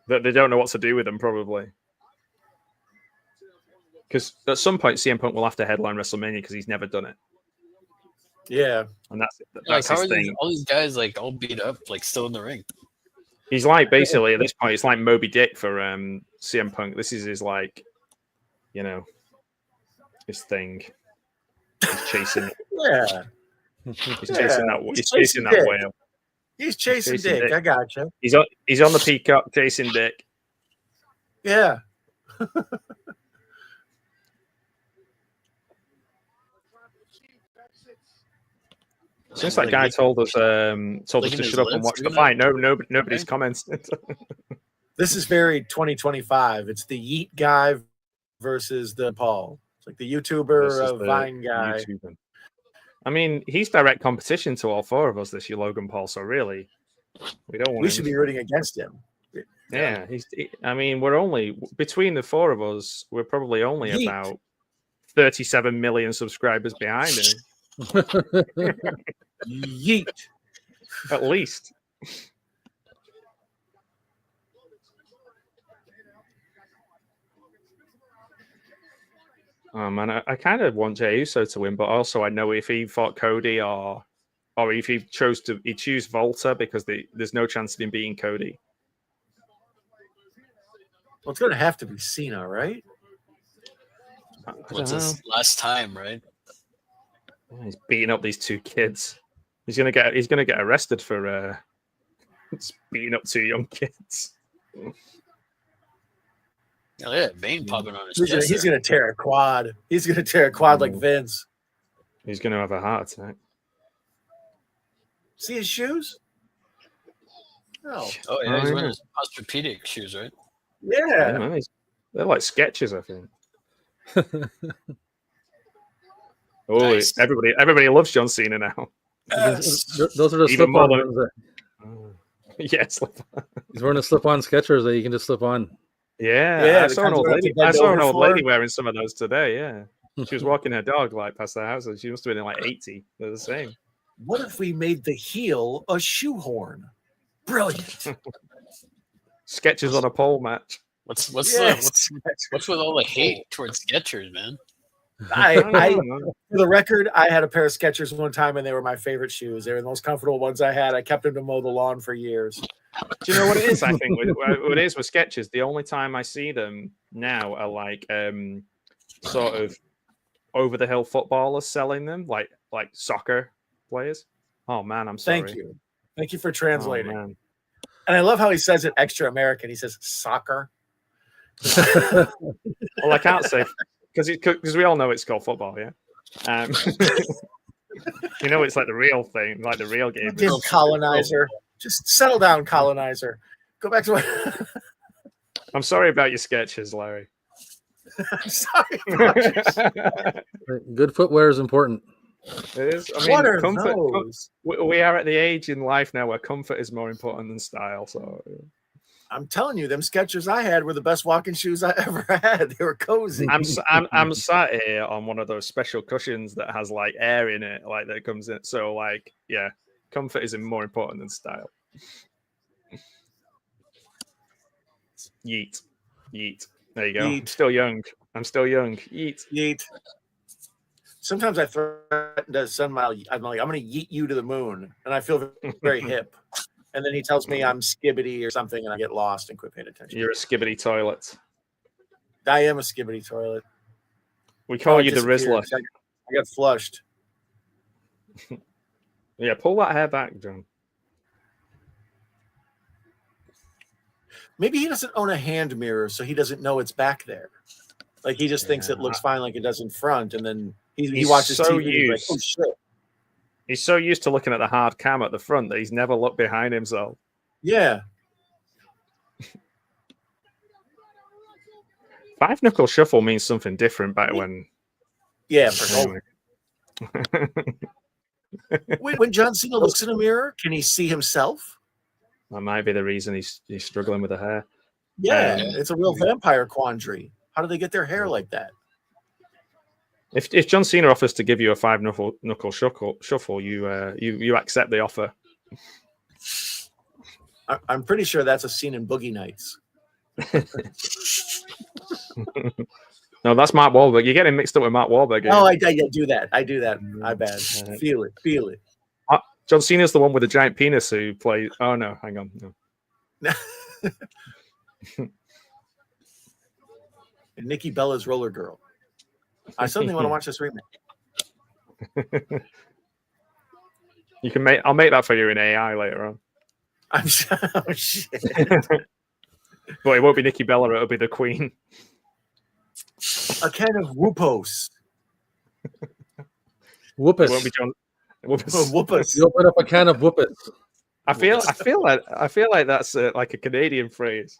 They don't know what to do with them, probably. Because at some point, CM Punk will have to headline WrestleMania because he's never done it. Yeah. And that's how his are thing. all these guys like all beat up, like still in the ring? He's like basically at this point, it's like Moby Dick for CM Punk. This is his his thing. He's chasing. Yeah. He's chasing that. He's chasing that whale. He's chasing Dick. I gotcha. He's on the peacock chasing Dick. Yeah. Since that guy told us to shut up and watch the fight, nobody's commented. This is very 2025. It's the Yeet guy versus the Paul. It's like the YouTuber Vine guy. YouTuber. I mean, he's direct competition to all four of us this year, Logan Paul. So really, we don't want. We should be rooting against him. Yeah, we're only between the four of us. We're probably only Yeet. about 37 million subscribers behind him. Yeet. At least. Man, I kind of want Jey Uso to win, but also I know if he fought Cody or if he choose Volta, because there's no chance of him beating Cody. Well, it's going to have to be Cena, right? What's his last time, right? He's beating up these two kids. He's gonna get arrested for beating up two young kids. Yeah, look at that vein popping on his chest. He's going to tear a quad. He's going to tear a quad like Vince. He's going to have a heart attack. See his shoes? No. Oh yeah, he's wearing his orthopedic shoes, right? Yeah. Man, they're like sketches, I think. Nice. Everybody loves John Cena now. Yes. Those are the slip-on ones. Yes. He's wearing a slip-on Skechers that you can just slip on. Yeah, I saw an old lady wearing some of those today. Yeah, she was walking her dog like past the house, and she must have been like 80. They're the same. What if we made the heel a shoehorn? Brilliant. Sketches on a pole match. What's with all the hate towards Skechers, man? For the record, I had a pair of Skechers one time, and they were my favorite shoes. They were the most comfortable ones I had. I kept them to mow the lawn for years. Do you know what it is? I think what it is with Skechers, the only time I see them now are like sort of over the hill footballers selling them, like soccer players. Oh man, I'm sorry. Thank you for Oh, translating. man. And I love how he says it extra American. He says soccer. Well, I can't say because we all know it's called football, yeah. You know, it's like the real thing, like the real game. Damn colonizer. Just settle down, colonizer. Go back to what. I'm sorry about your sketches, Larry. I'm sorry. Good footwear is important. It is. I mean, What are comfort. those? We are at the age in life now where comfort is more important than style. So I'm telling you, them Skechers I had were the best walking shoes I ever had. They were cozy. I'm sat here on one of those special cushions that has like air in it, like that comes in. So like, yeah, comfort is more important than style. Yeet. There you go. Yeet. I'm still young. Yeet. Sometimes I threaten to send I'm like, I'm going to yeet you to the moon, and I feel very hip. And then he tells me I'm skibbity or something, and I get lost and quit paying attention. You're a skibbity toilet. I am a skibbity toilet. We call you the Rizzler. I got flushed. Yeah, pull that hair back, John. Maybe he doesn't own a hand mirror, so he doesn't know it's back there. Like he just thinks it looks fine, like it does in front, and then he watches so TV. He's like, oh shit! He's so used to looking at the hard cam at the front that he's never looked behind himself. Yeah. 5-knuckle shuffle means something different back when. Yeah, for sure. When John Cena looks in a mirror, can he see himself? That might be the reason he's struggling with the hair. Yeah, it's a real vampire quandary. How do they get their hair like that? If John Cena offers to give you a 5-knuckle shuffle, you accept the offer. I'm pretty sure that's a scene in Boogie Nights. No, that's Mark Wahlberg. You're getting mixed up with Mark Wahlberg. Oh, I do that. My bad. Feel it. John Cena's the one with the giant penis who plays. Oh no, hang on. No. And Nikki Bella's Roller Girl. I suddenly want to watch this remake. You can I'll make that for you in AI later on. Oh shit. But it won't be Nikki Bella, it'll be the Queen. A can of Whoopos. Whoopus. It won't be John. Whoopus. You open up a can of whoopus. I feel like that's like a Canadian phrase.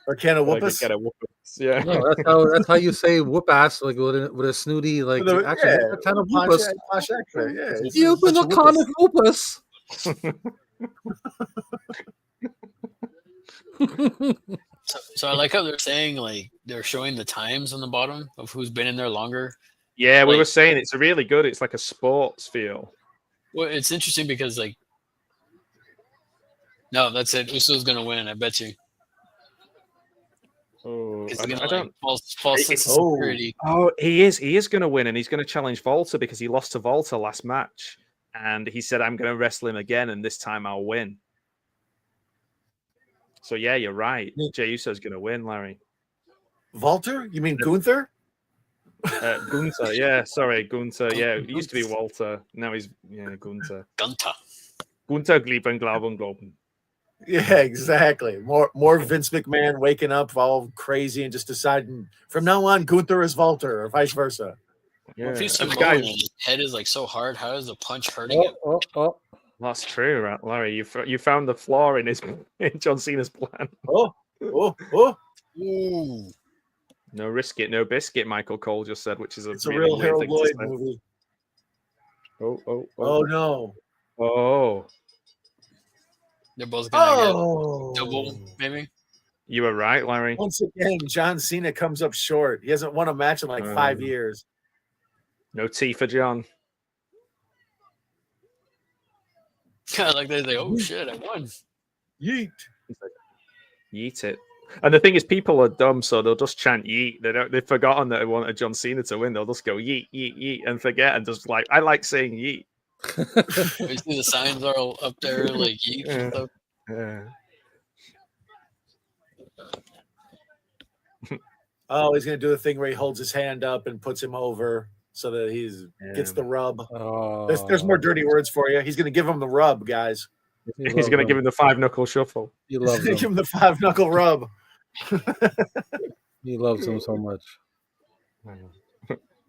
A can of whoopus. Like a can of whoopus. Yeah. No, that's how you say whoop ass, like with a snooty accent. Yeah, A can of whoopus. Posh accent, yeah. You open a can of whoopus. So I like how they're saying, like, they're showing the times on the bottom of who's been in there longer. Yeah, we were saying it's really good. It's like a sports feel. Well, it's interesting because, like, no, that's it. Uso's gonna win. I bet you. Oh, I Gonna, don't. False sense of security. Oh, he is going to win, and he's going to challenge Volta because he lost to Volta last match, and he said, "I'm going to wrestle him again, and this time I'll win." So yeah, you're right. Jey Uso's going to win, Larry. Walter? You mean Gunther? Gunther, yeah. Sorry, Gunther. Yeah, it used to be Walter. Now he's Gunther. Gunther Glauben. Yeah, exactly. More Vince McMahon waking up all crazy and just deciding from now on Gunther is Walter or vice versa. Yeah. Well, if he's Samoan and his head is like so hard, how is the punch hurting him? That's true, right, Larry. You found the flaw in John Cena's plan. Ooh. No risk it, no biscuit. Michael Cole just said, which is it's a real Harold Lloyd movie. Oh no! Oh. They're both gonna get double, maybe. You were right, Larry. Once again, John Cena comes up short. He hasn't won a match in like 5 years. No tea for John. Like they're like, oh shit, I won. Yeet. Yeet it. And the thing is, people are dumb, so they'll just chant yeet. They've forgotten that they wanted John Cena to win. They'll just go yeet, yeet, yeet, and forget, and just like, I like saying yeet. You see the signs are all up there, like yeet and stuff. Yeah. Oh, he's gonna do the thing where he holds his hand up and puts him over so that gets the rub. Oh, There's more dirty words for you. He's gonna give him the rub, guys. He's going to give him the 5-knuckle shuffle. He loves Give him. him the 5-knuckle rub. He loves him so much.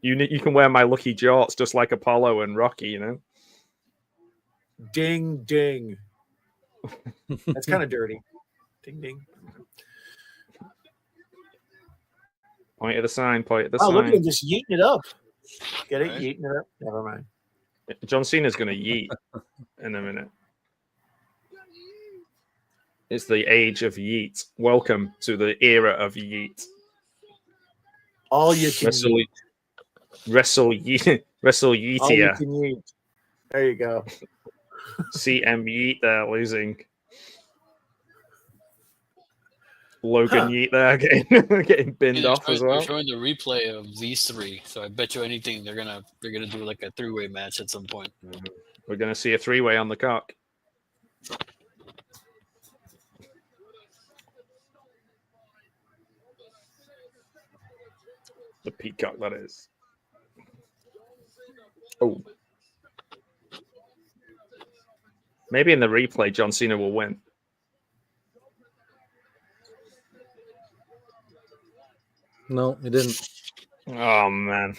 You can wear my lucky jorts just like Apollo and Rocky, you know. Ding ding. That's kind of dirty. Ding ding. Point at the sign. Point at the Oh, sign. look at him just yeeting it up. Get it? Yeeting it up. Never mind. John Cena's going to yeet in a minute. It's the age of yeet. Welcome to the era of yeet. All you can yeet. Wrestle yeet. Wrestle All you yeetia. can yeet. There you go. CM Yeet there losing. Logan Yeet there getting binned off as well. They're showing the replay of these three, so I bet you anything they're gonna do like a 3-way match at some point. We're gonna see a 3-way on the cock. The peacock, that is. Oh. Maybe in the replay, John Cena will win. No, he didn't. Oh man,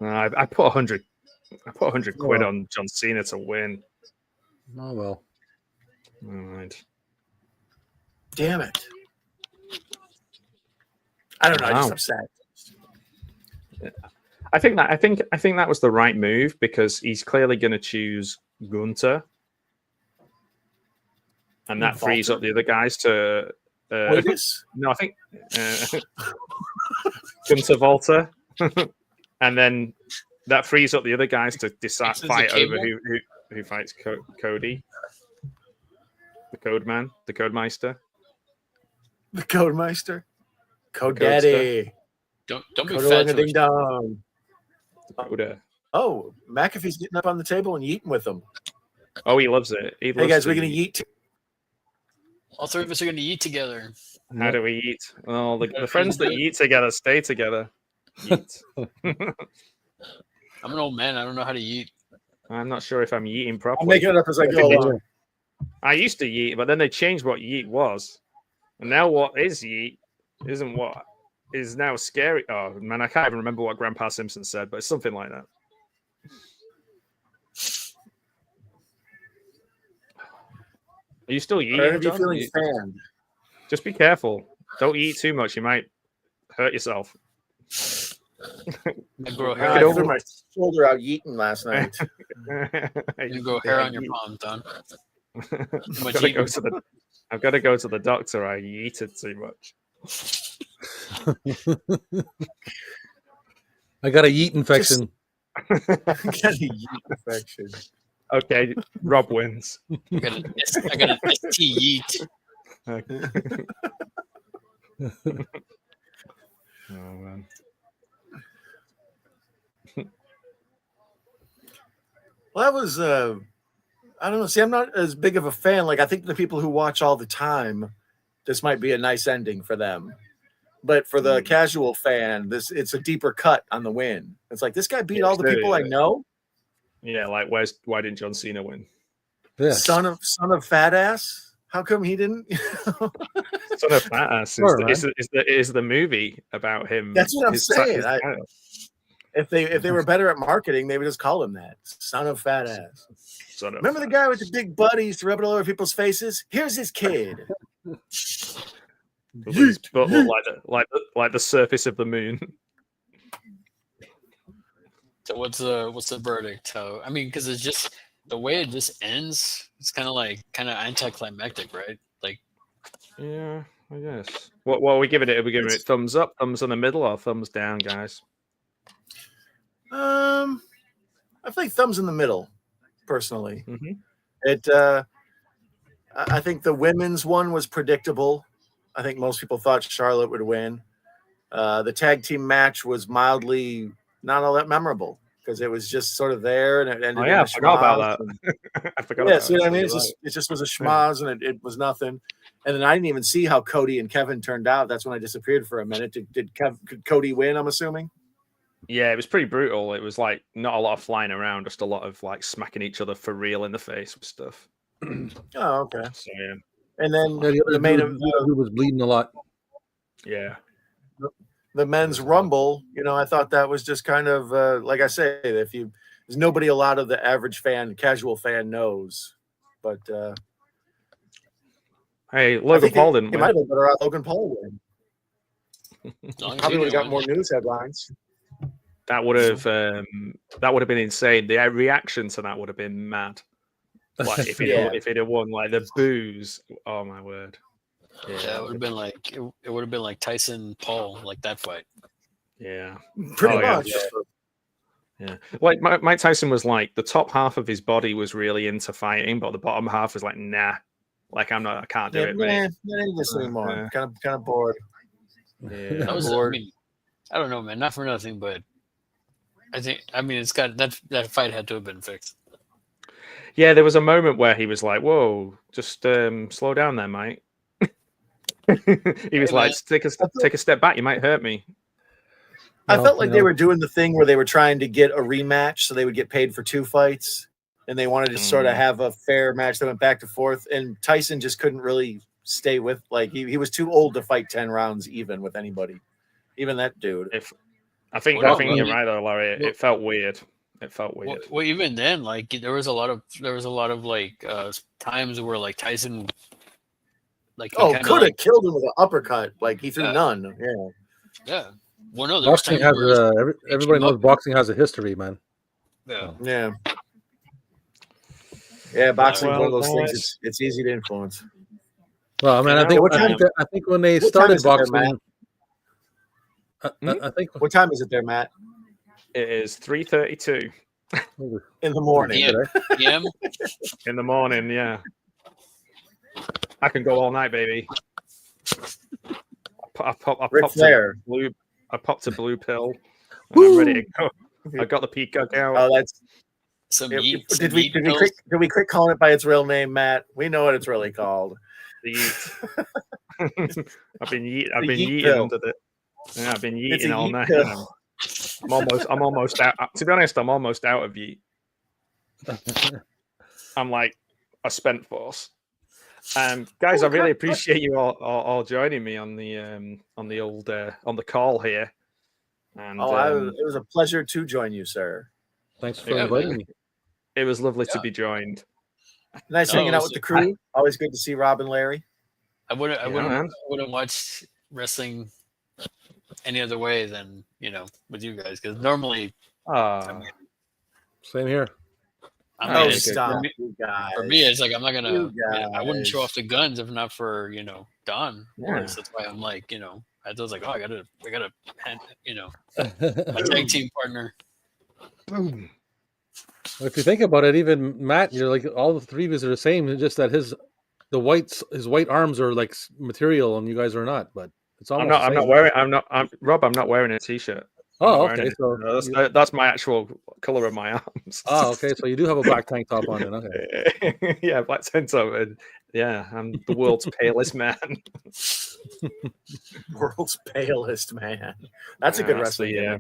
I put 100. I put 100 quid on John Cena to win. Oh well. All right. Damn it. I don't know. I'm just upset. I think that was the right move because he's clearly going to choose Gunter, and that frees up the other guys to. No, I think Gunter Volta, and then that frees up the other guys to decide fight over who fights Cody, the Code Man, the Codemeister, the Codemeister, Code Daddy. Don't be fat. Ding dong. Oh, McAfee's getting up on the table and yeeting with them. Oh, he loves it. Hey guys, we're gonna yeet. All three of us are going to eat together. How do we eat? Well, the friends that eat together stay together. Eat. I'm an old man. I don't know how to eat. I'm not sure if I'm eating properly. I'm making it up as I go along. I used to eat, but then they changed what yeet was. And now what is yeet isn't what is now scary. Oh, man, I can't even remember what Grandpa Simpson said, but it's something like that. Are you still eating? Are you feeling fanned? Just be careful. Don't eat too much. You might hurt yourself. I threw my shoulder out yeeting last night. You go hair on your palm, Don. I've got to go to the doctor. I yeeted too much. I got a yeet infection. I got a yeet infection. Okay, Rob wins. I got an ST yeet. Oh man. Well, that was I don't know. See, I'm not as big of a fan. Like, I think the people who watch all the time, this might be a nice ending for them. But for the casual fan, it's a deeper cut on the win. It's like, this guy beat all the people I know. Yeah, like why didn't John Cena win? Yeah. Son of fat ass. How come he didn't? Son of fat ass is the movie about him. That's what I'm saying. If they were better at marketing, they would just call him that. Son of fat ass. Remember the guy with the big butt? He used to rub it all over people's faces. Here's his kid. But like the surface of the moon. So what's the verdict? I mean, because it's just the way it just ends. It's kind of anticlimactic, right? Like, yeah, I guess. What are we giving it? Are we giving it thumbs up, thumbs in the middle, or thumbs down, guys? I think thumbs in the middle, personally. Mm-hmm. I think the women's one was predictable. I think most people thought Charlotte would win. The tag team match was mildly not all that memorable. because it was just sort of there, and it ended. Oh yeah, in I forgot about and, that. I forgot. Yeah, about see what I mean? Right. It just was a schmoz, and it was nothing. And then I didn't even see how Cody and Kevin turned out. That's when I disappeared for a minute. Did Cody win? I'm assuming. Yeah, it was pretty brutal. It was like not a lot of flying around, just a lot of like smacking each other for real in the face with stuff. Oh, okay. So, yeah. And then the main dude was bleeding a lot. Yeah. The men's rumble, I thought that was just kind of like I say, there's nobody a lot of the average fan, casual fan knows, but hey, Logan Paul didn't win. It might have been better off Logan Paul win. Probably would have got more news headlines. That would have been insane. The reaction to that would have been mad. Like if it had won, like the boos. Oh my word! Yeah, it would have been like it would have been like Tyson Paul, like that fight. Yeah, pretty much. Yeah, like Mike Tyson was like the top half of his body was really into fighting, but the bottom half was like, nah, like I can't do it, mate. Not into this anymore. Kind of bored. Yeah, I don't know, man. Not for nothing, but I mean, it's got that fight had to have been fixed. Yeah, there was a moment where he was like, "Whoa, just slow down there, mate." He was like, "Take a step back. You might hurt me." I felt like they were doing the thing where they were trying to get a rematch, so they would get paid for 2 fights, and they wanted to sort of have a fair match that went back and forth. And Tyson just couldn't really stay with, like, he was too old to fight 10 rounds even with anybody, even that dude. I think you're right though, Larry. It felt weird. It felt weird. Well, even then, like there was a lot of like times where like Tyson, like could have killed him with an uppercut. Like he threw none. Yeah. Yeah. Well, no, boxing has everybody knows boxing has a history, man. Yeah. Yeah. Yeah, boxing is one of those things. It's easy to influence. Well, I mean, I think when they started boxing, I think. What time is it there, Matt? It is 3:32 in the morning. PM? In the morning, yeah. I can go all night, baby. I popped a blue pill. And I'm ready to go. I got the peacock out. Oh, that's some meat. Did we quit calling it by its real name, Matt? We know what it's really called. The yeet. I've been yeeting under it. Yeah, I've been yeeting all night. I'm almost out. To be honest, I'm almost out of yeet. I'm like a spent force. Guys, I really appreciate you all joining me on the call here. And it was a pleasure to join you, sir. Thanks for inviting me. It was lovely to be joined. Nice hanging out with the crew. Always good to see Rob and Larry. I wouldn't watch wrestling any other way than with you guys, because normally same here. Stop, for me it's like I'm not gonna I wouldn't show off the guns if not for Don. That's why I'm like I was like, I gotta my tag team partner. Boom. If you think about it, even Matt, you're like all the three of us are the same. It's just that his white arms are like material, and you guys are not. But it's almost. Rob. I'm not wearing a t-shirt. Oh, okay. So that's my actual color of my arms. Oh, okay. So you do have a black tank top on, then. Okay. Yeah, black tank top. Yeah, I'm the world's palest man. World's palest man. That's a good wrestling. Yeah.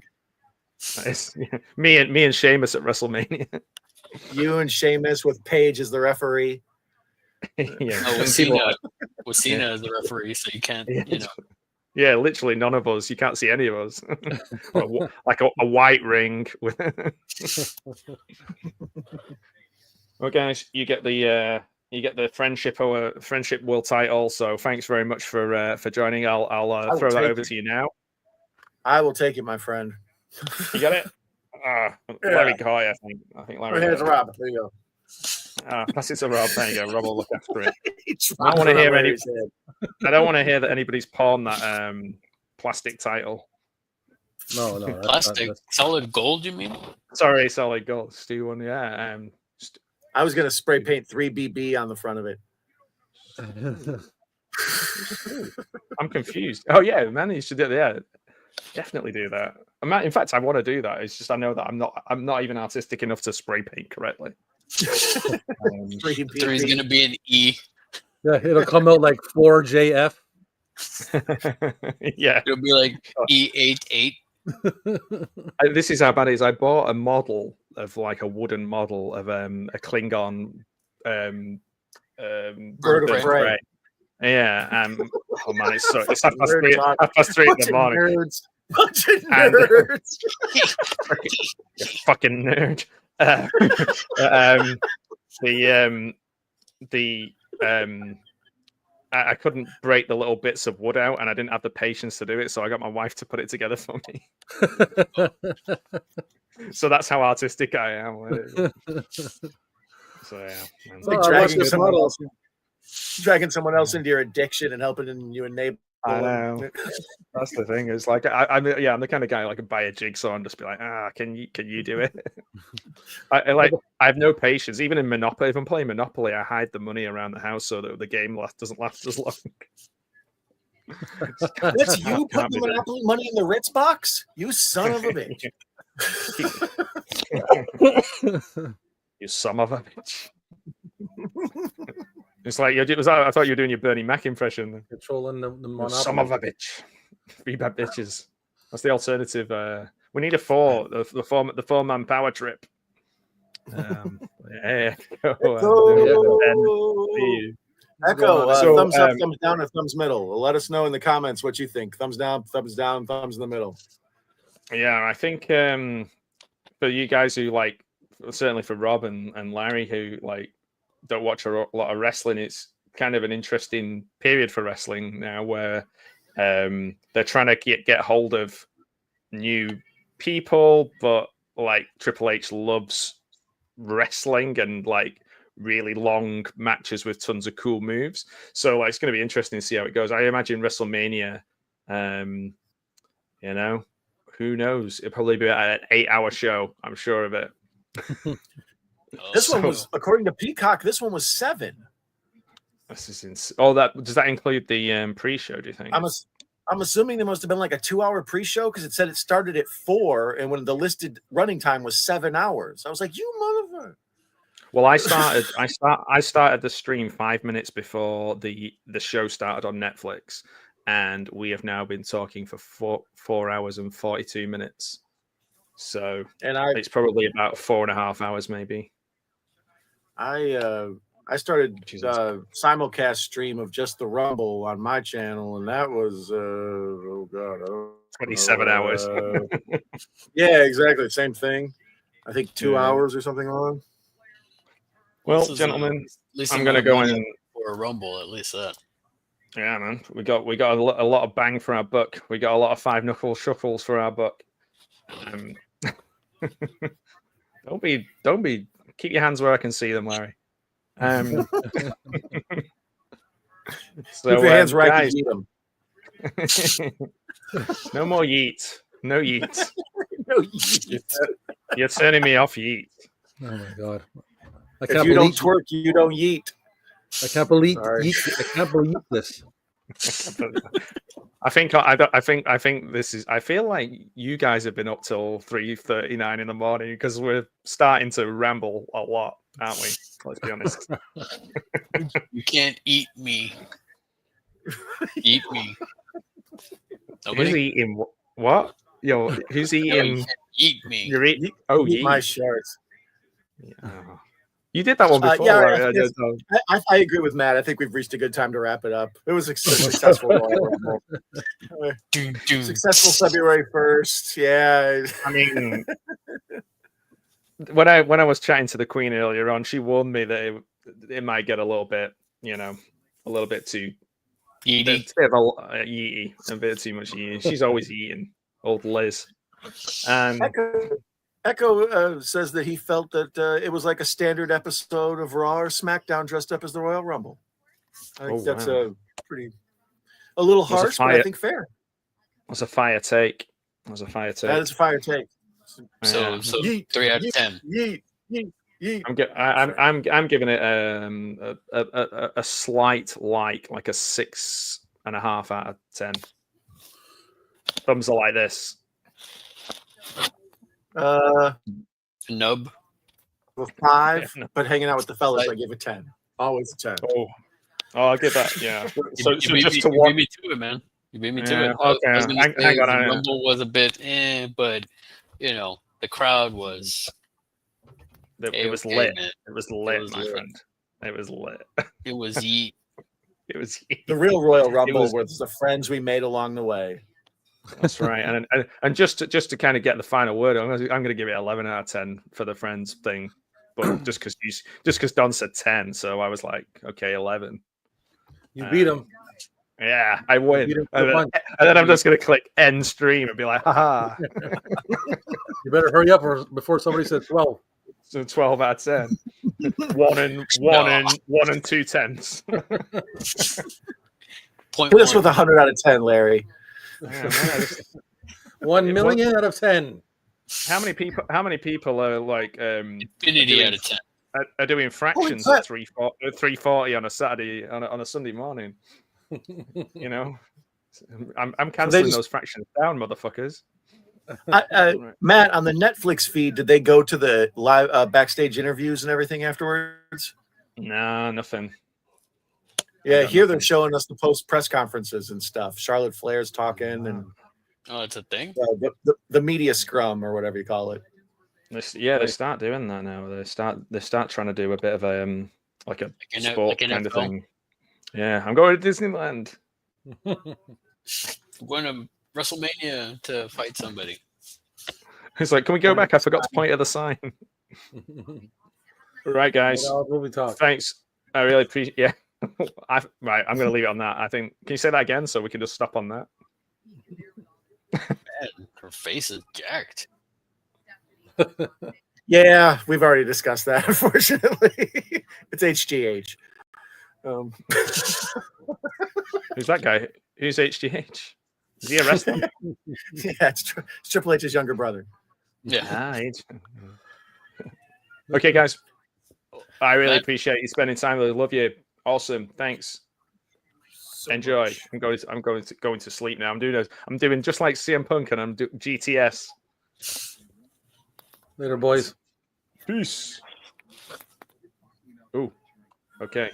Me and Sheamus at WrestleMania. You and Sheamus with Paige as the referee. Yeah. With Cena as the referee, so you can't. Yeah, literally none of us. You can't see any of us. Like a white ring with. Well, guys, you get the friendship world title. So thanks very much for joining. I'll throw that over to you now. I will take it, my friend. You got it. Larry Guy, I think Larry. Here's Rob. There you go. Pass it to Rob. There you go. Rob will look after it. I don't want to hear any. I don't want to hear that anybody's pawned that plastic title. No. Plastic, solid gold. You mean? Sorry, solid gold. Stu one, yeah. I was gonna spray paint 3BB on the front of it. I'm confused. Oh yeah, man, you should do that. Definitely do that. In fact, I want to do that. It's just I know that I'm not even artistic enough to spray paint correctly. 3 is gonna be an E. Yeah, it'll come out like 4JF. Yeah, it'll be like E88. This is how bad it is. I bought a model of like a wooden model of a Klingon Bird of prey. Yeah, oh man, it's half past 3 in the morning. Bunch of nerds. You fucking nerd. I couldn't break the little bits of wood out, and I didn't have the patience to do it, so I got my wife to put it together for me. So that's how artistic I am. So yeah, like dragging someone else into your addiction and helping you enable. I know. That's the thing. It's like I'm the kind of guy like buy a jigsaw and just be like, can you do it? I have no patience. Even in Monopoly, if I'm playing Monopoly, I hide the money around the house so that the game doesn't last as long. That's you putting the Monopoly money in the Ritz box? You son of a bitch. You son of a bitch. It's like I thought you were doing your Bernie Mac impression. Controlling the Monopoly. Son of a bitch. 3 bad bitches. That's the alternative. We need a 4. The 4-man power trip. Yeah. Echo. Thumbs up, thumbs down, or thumbs middle. Let us know in the comments what you think. Thumbs down, thumbs in the middle. Yeah, I think for you guys who like, certainly for Rob and Larry who like don't watch a lot of wrestling, it's kind of an interesting period for wrestling now where they're trying to get hold of new people, but like Triple H loves wrestling and like really long matches with tons of cool moves. So like it's going to be interesting to see how it goes. I imagine WrestleMania, who knows? It'll probably be an 8-hour show. I'm sure of it. This one was, according to Peacock, this one was 7. This is does that include the pre-show? Do you think? I'm assuming there must have been like a 2-hour pre-show because it said it started at 4, and when the listed running time was 7 hours, I was like, "You motherfucker!" Well, I started the stream 5 minutes before the show started on Netflix, and we have now been talking for 4 hours and 42 minutes. So it's probably about 4.5 hours, maybe. I started simulcast stream of just the Rumble on my channel, and that was 27 hours. Yeah, exactly, same thing. I think 2 hours or something on. Well, gentlemen, I'm going to go in for a Rumble, at least that. Yeah, man, we got a lot of bang for our buck. We got a lot of 5-knuckle shuffles for our buck. Don't be. Keep your hands where I can see them, Larry. So, keep your hands where I can see them. No more yeet. No yeet. No yeet. You're turning me off, yeet. Oh my god! If you don't twerk, you don't yeet. I can't believe this. I think this is. I feel like you guys have been up till 3:39 in the morning because we're starting to ramble a lot, aren't we? Let's be honest. You can't eat me. Eat me. Nobody? Who's eating what? Yo, who's eating? No, eat me. You're eating. Oh, eat my shorts. Yeah. You did that one before. I agree with Matt. I think we've reached a good time to wrap it up. It was a successful successful February 1st. Yeah. I mean, when I was chatting to the Queen earlier on, she warned me that it might get a little bit, a little bit too eaty. A bit too much eating. She's always eating. Old Liz. Echo says that he felt that it was like a standard episode of Raw or SmackDown dressed up as the Royal Rumble. I think that's a little harsh, but I think fair. That's a fire take. That is a fire take. So yeet, 3 out of 10. Yeet. I'm giving it a slight like a 6.5 out of 10. Thumbs are like this. Nub. 5, but hanging out with the fellas, I give it 10. Always a 10. Oh, I'll give that. Yeah. So You beat just me, to you one. beat me to it, man. You beat me to Yeah, it. okay. I was gonna say Hang on. the Rumble was a bit, but the crowd was. It was okay, lit. man. It was lit, my friend. It was lit. It was yeet. It was the real Royal Rumble was the friends we made along the way. That's right. And just to kind of get the final word, I'm going to give it 11 out of 10 for the friends thing, but just because Don said 10, so I was like, okay, 11. You beat him. Yeah, I win. And then I'm just going to click end stream and be like, haha. You better hurry up before somebody says 12. So 12 out of 10. one and 2/10. Hit us with 100 out of 10, Larry. Yeah, 1 million out of 10. How many people are like infinity out of 10 are doing fractions at 340 on a Saturday on a Sunday morning? I'm canceling those fractions down, motherfuckers. Matt, on the Netflix feed, did they go to the live backstage interviews and everything afterwards? No, nothing. Yeah, here they're showing us the post press conferences and stuff. Charlotte Flair's talking, and it's a thing. The media scrum or whatever you call it. They start doing that now. They start trying to do a bit of a like a sport kind of thing. Yeah, I'm going to Disneyland. Going to WrestleMania to fight somebody. It's like, can we go back? I forgot to point at the sign. Right, guys. Thanks. I really appreciate. Yeah. Right. I'm going to leave it on that. I think. Can you say that again so we can just stop on that? Man, her face is jacked. Yeah, we've already discussed that. Unfortunately, it's HGH. Who's that guy? Who's HGH? Is he a wrestler? Yeah, it's Triple H's younger brother. Yeah. Okay, guys. I really appreciate you spending time with us. Love you. Awesome. Thanks. Enjoy. I'm going to sleep now. I'm doing just like CM Punk, and I'm doing GTS. Later, boys. Peace. Ooh. Okay.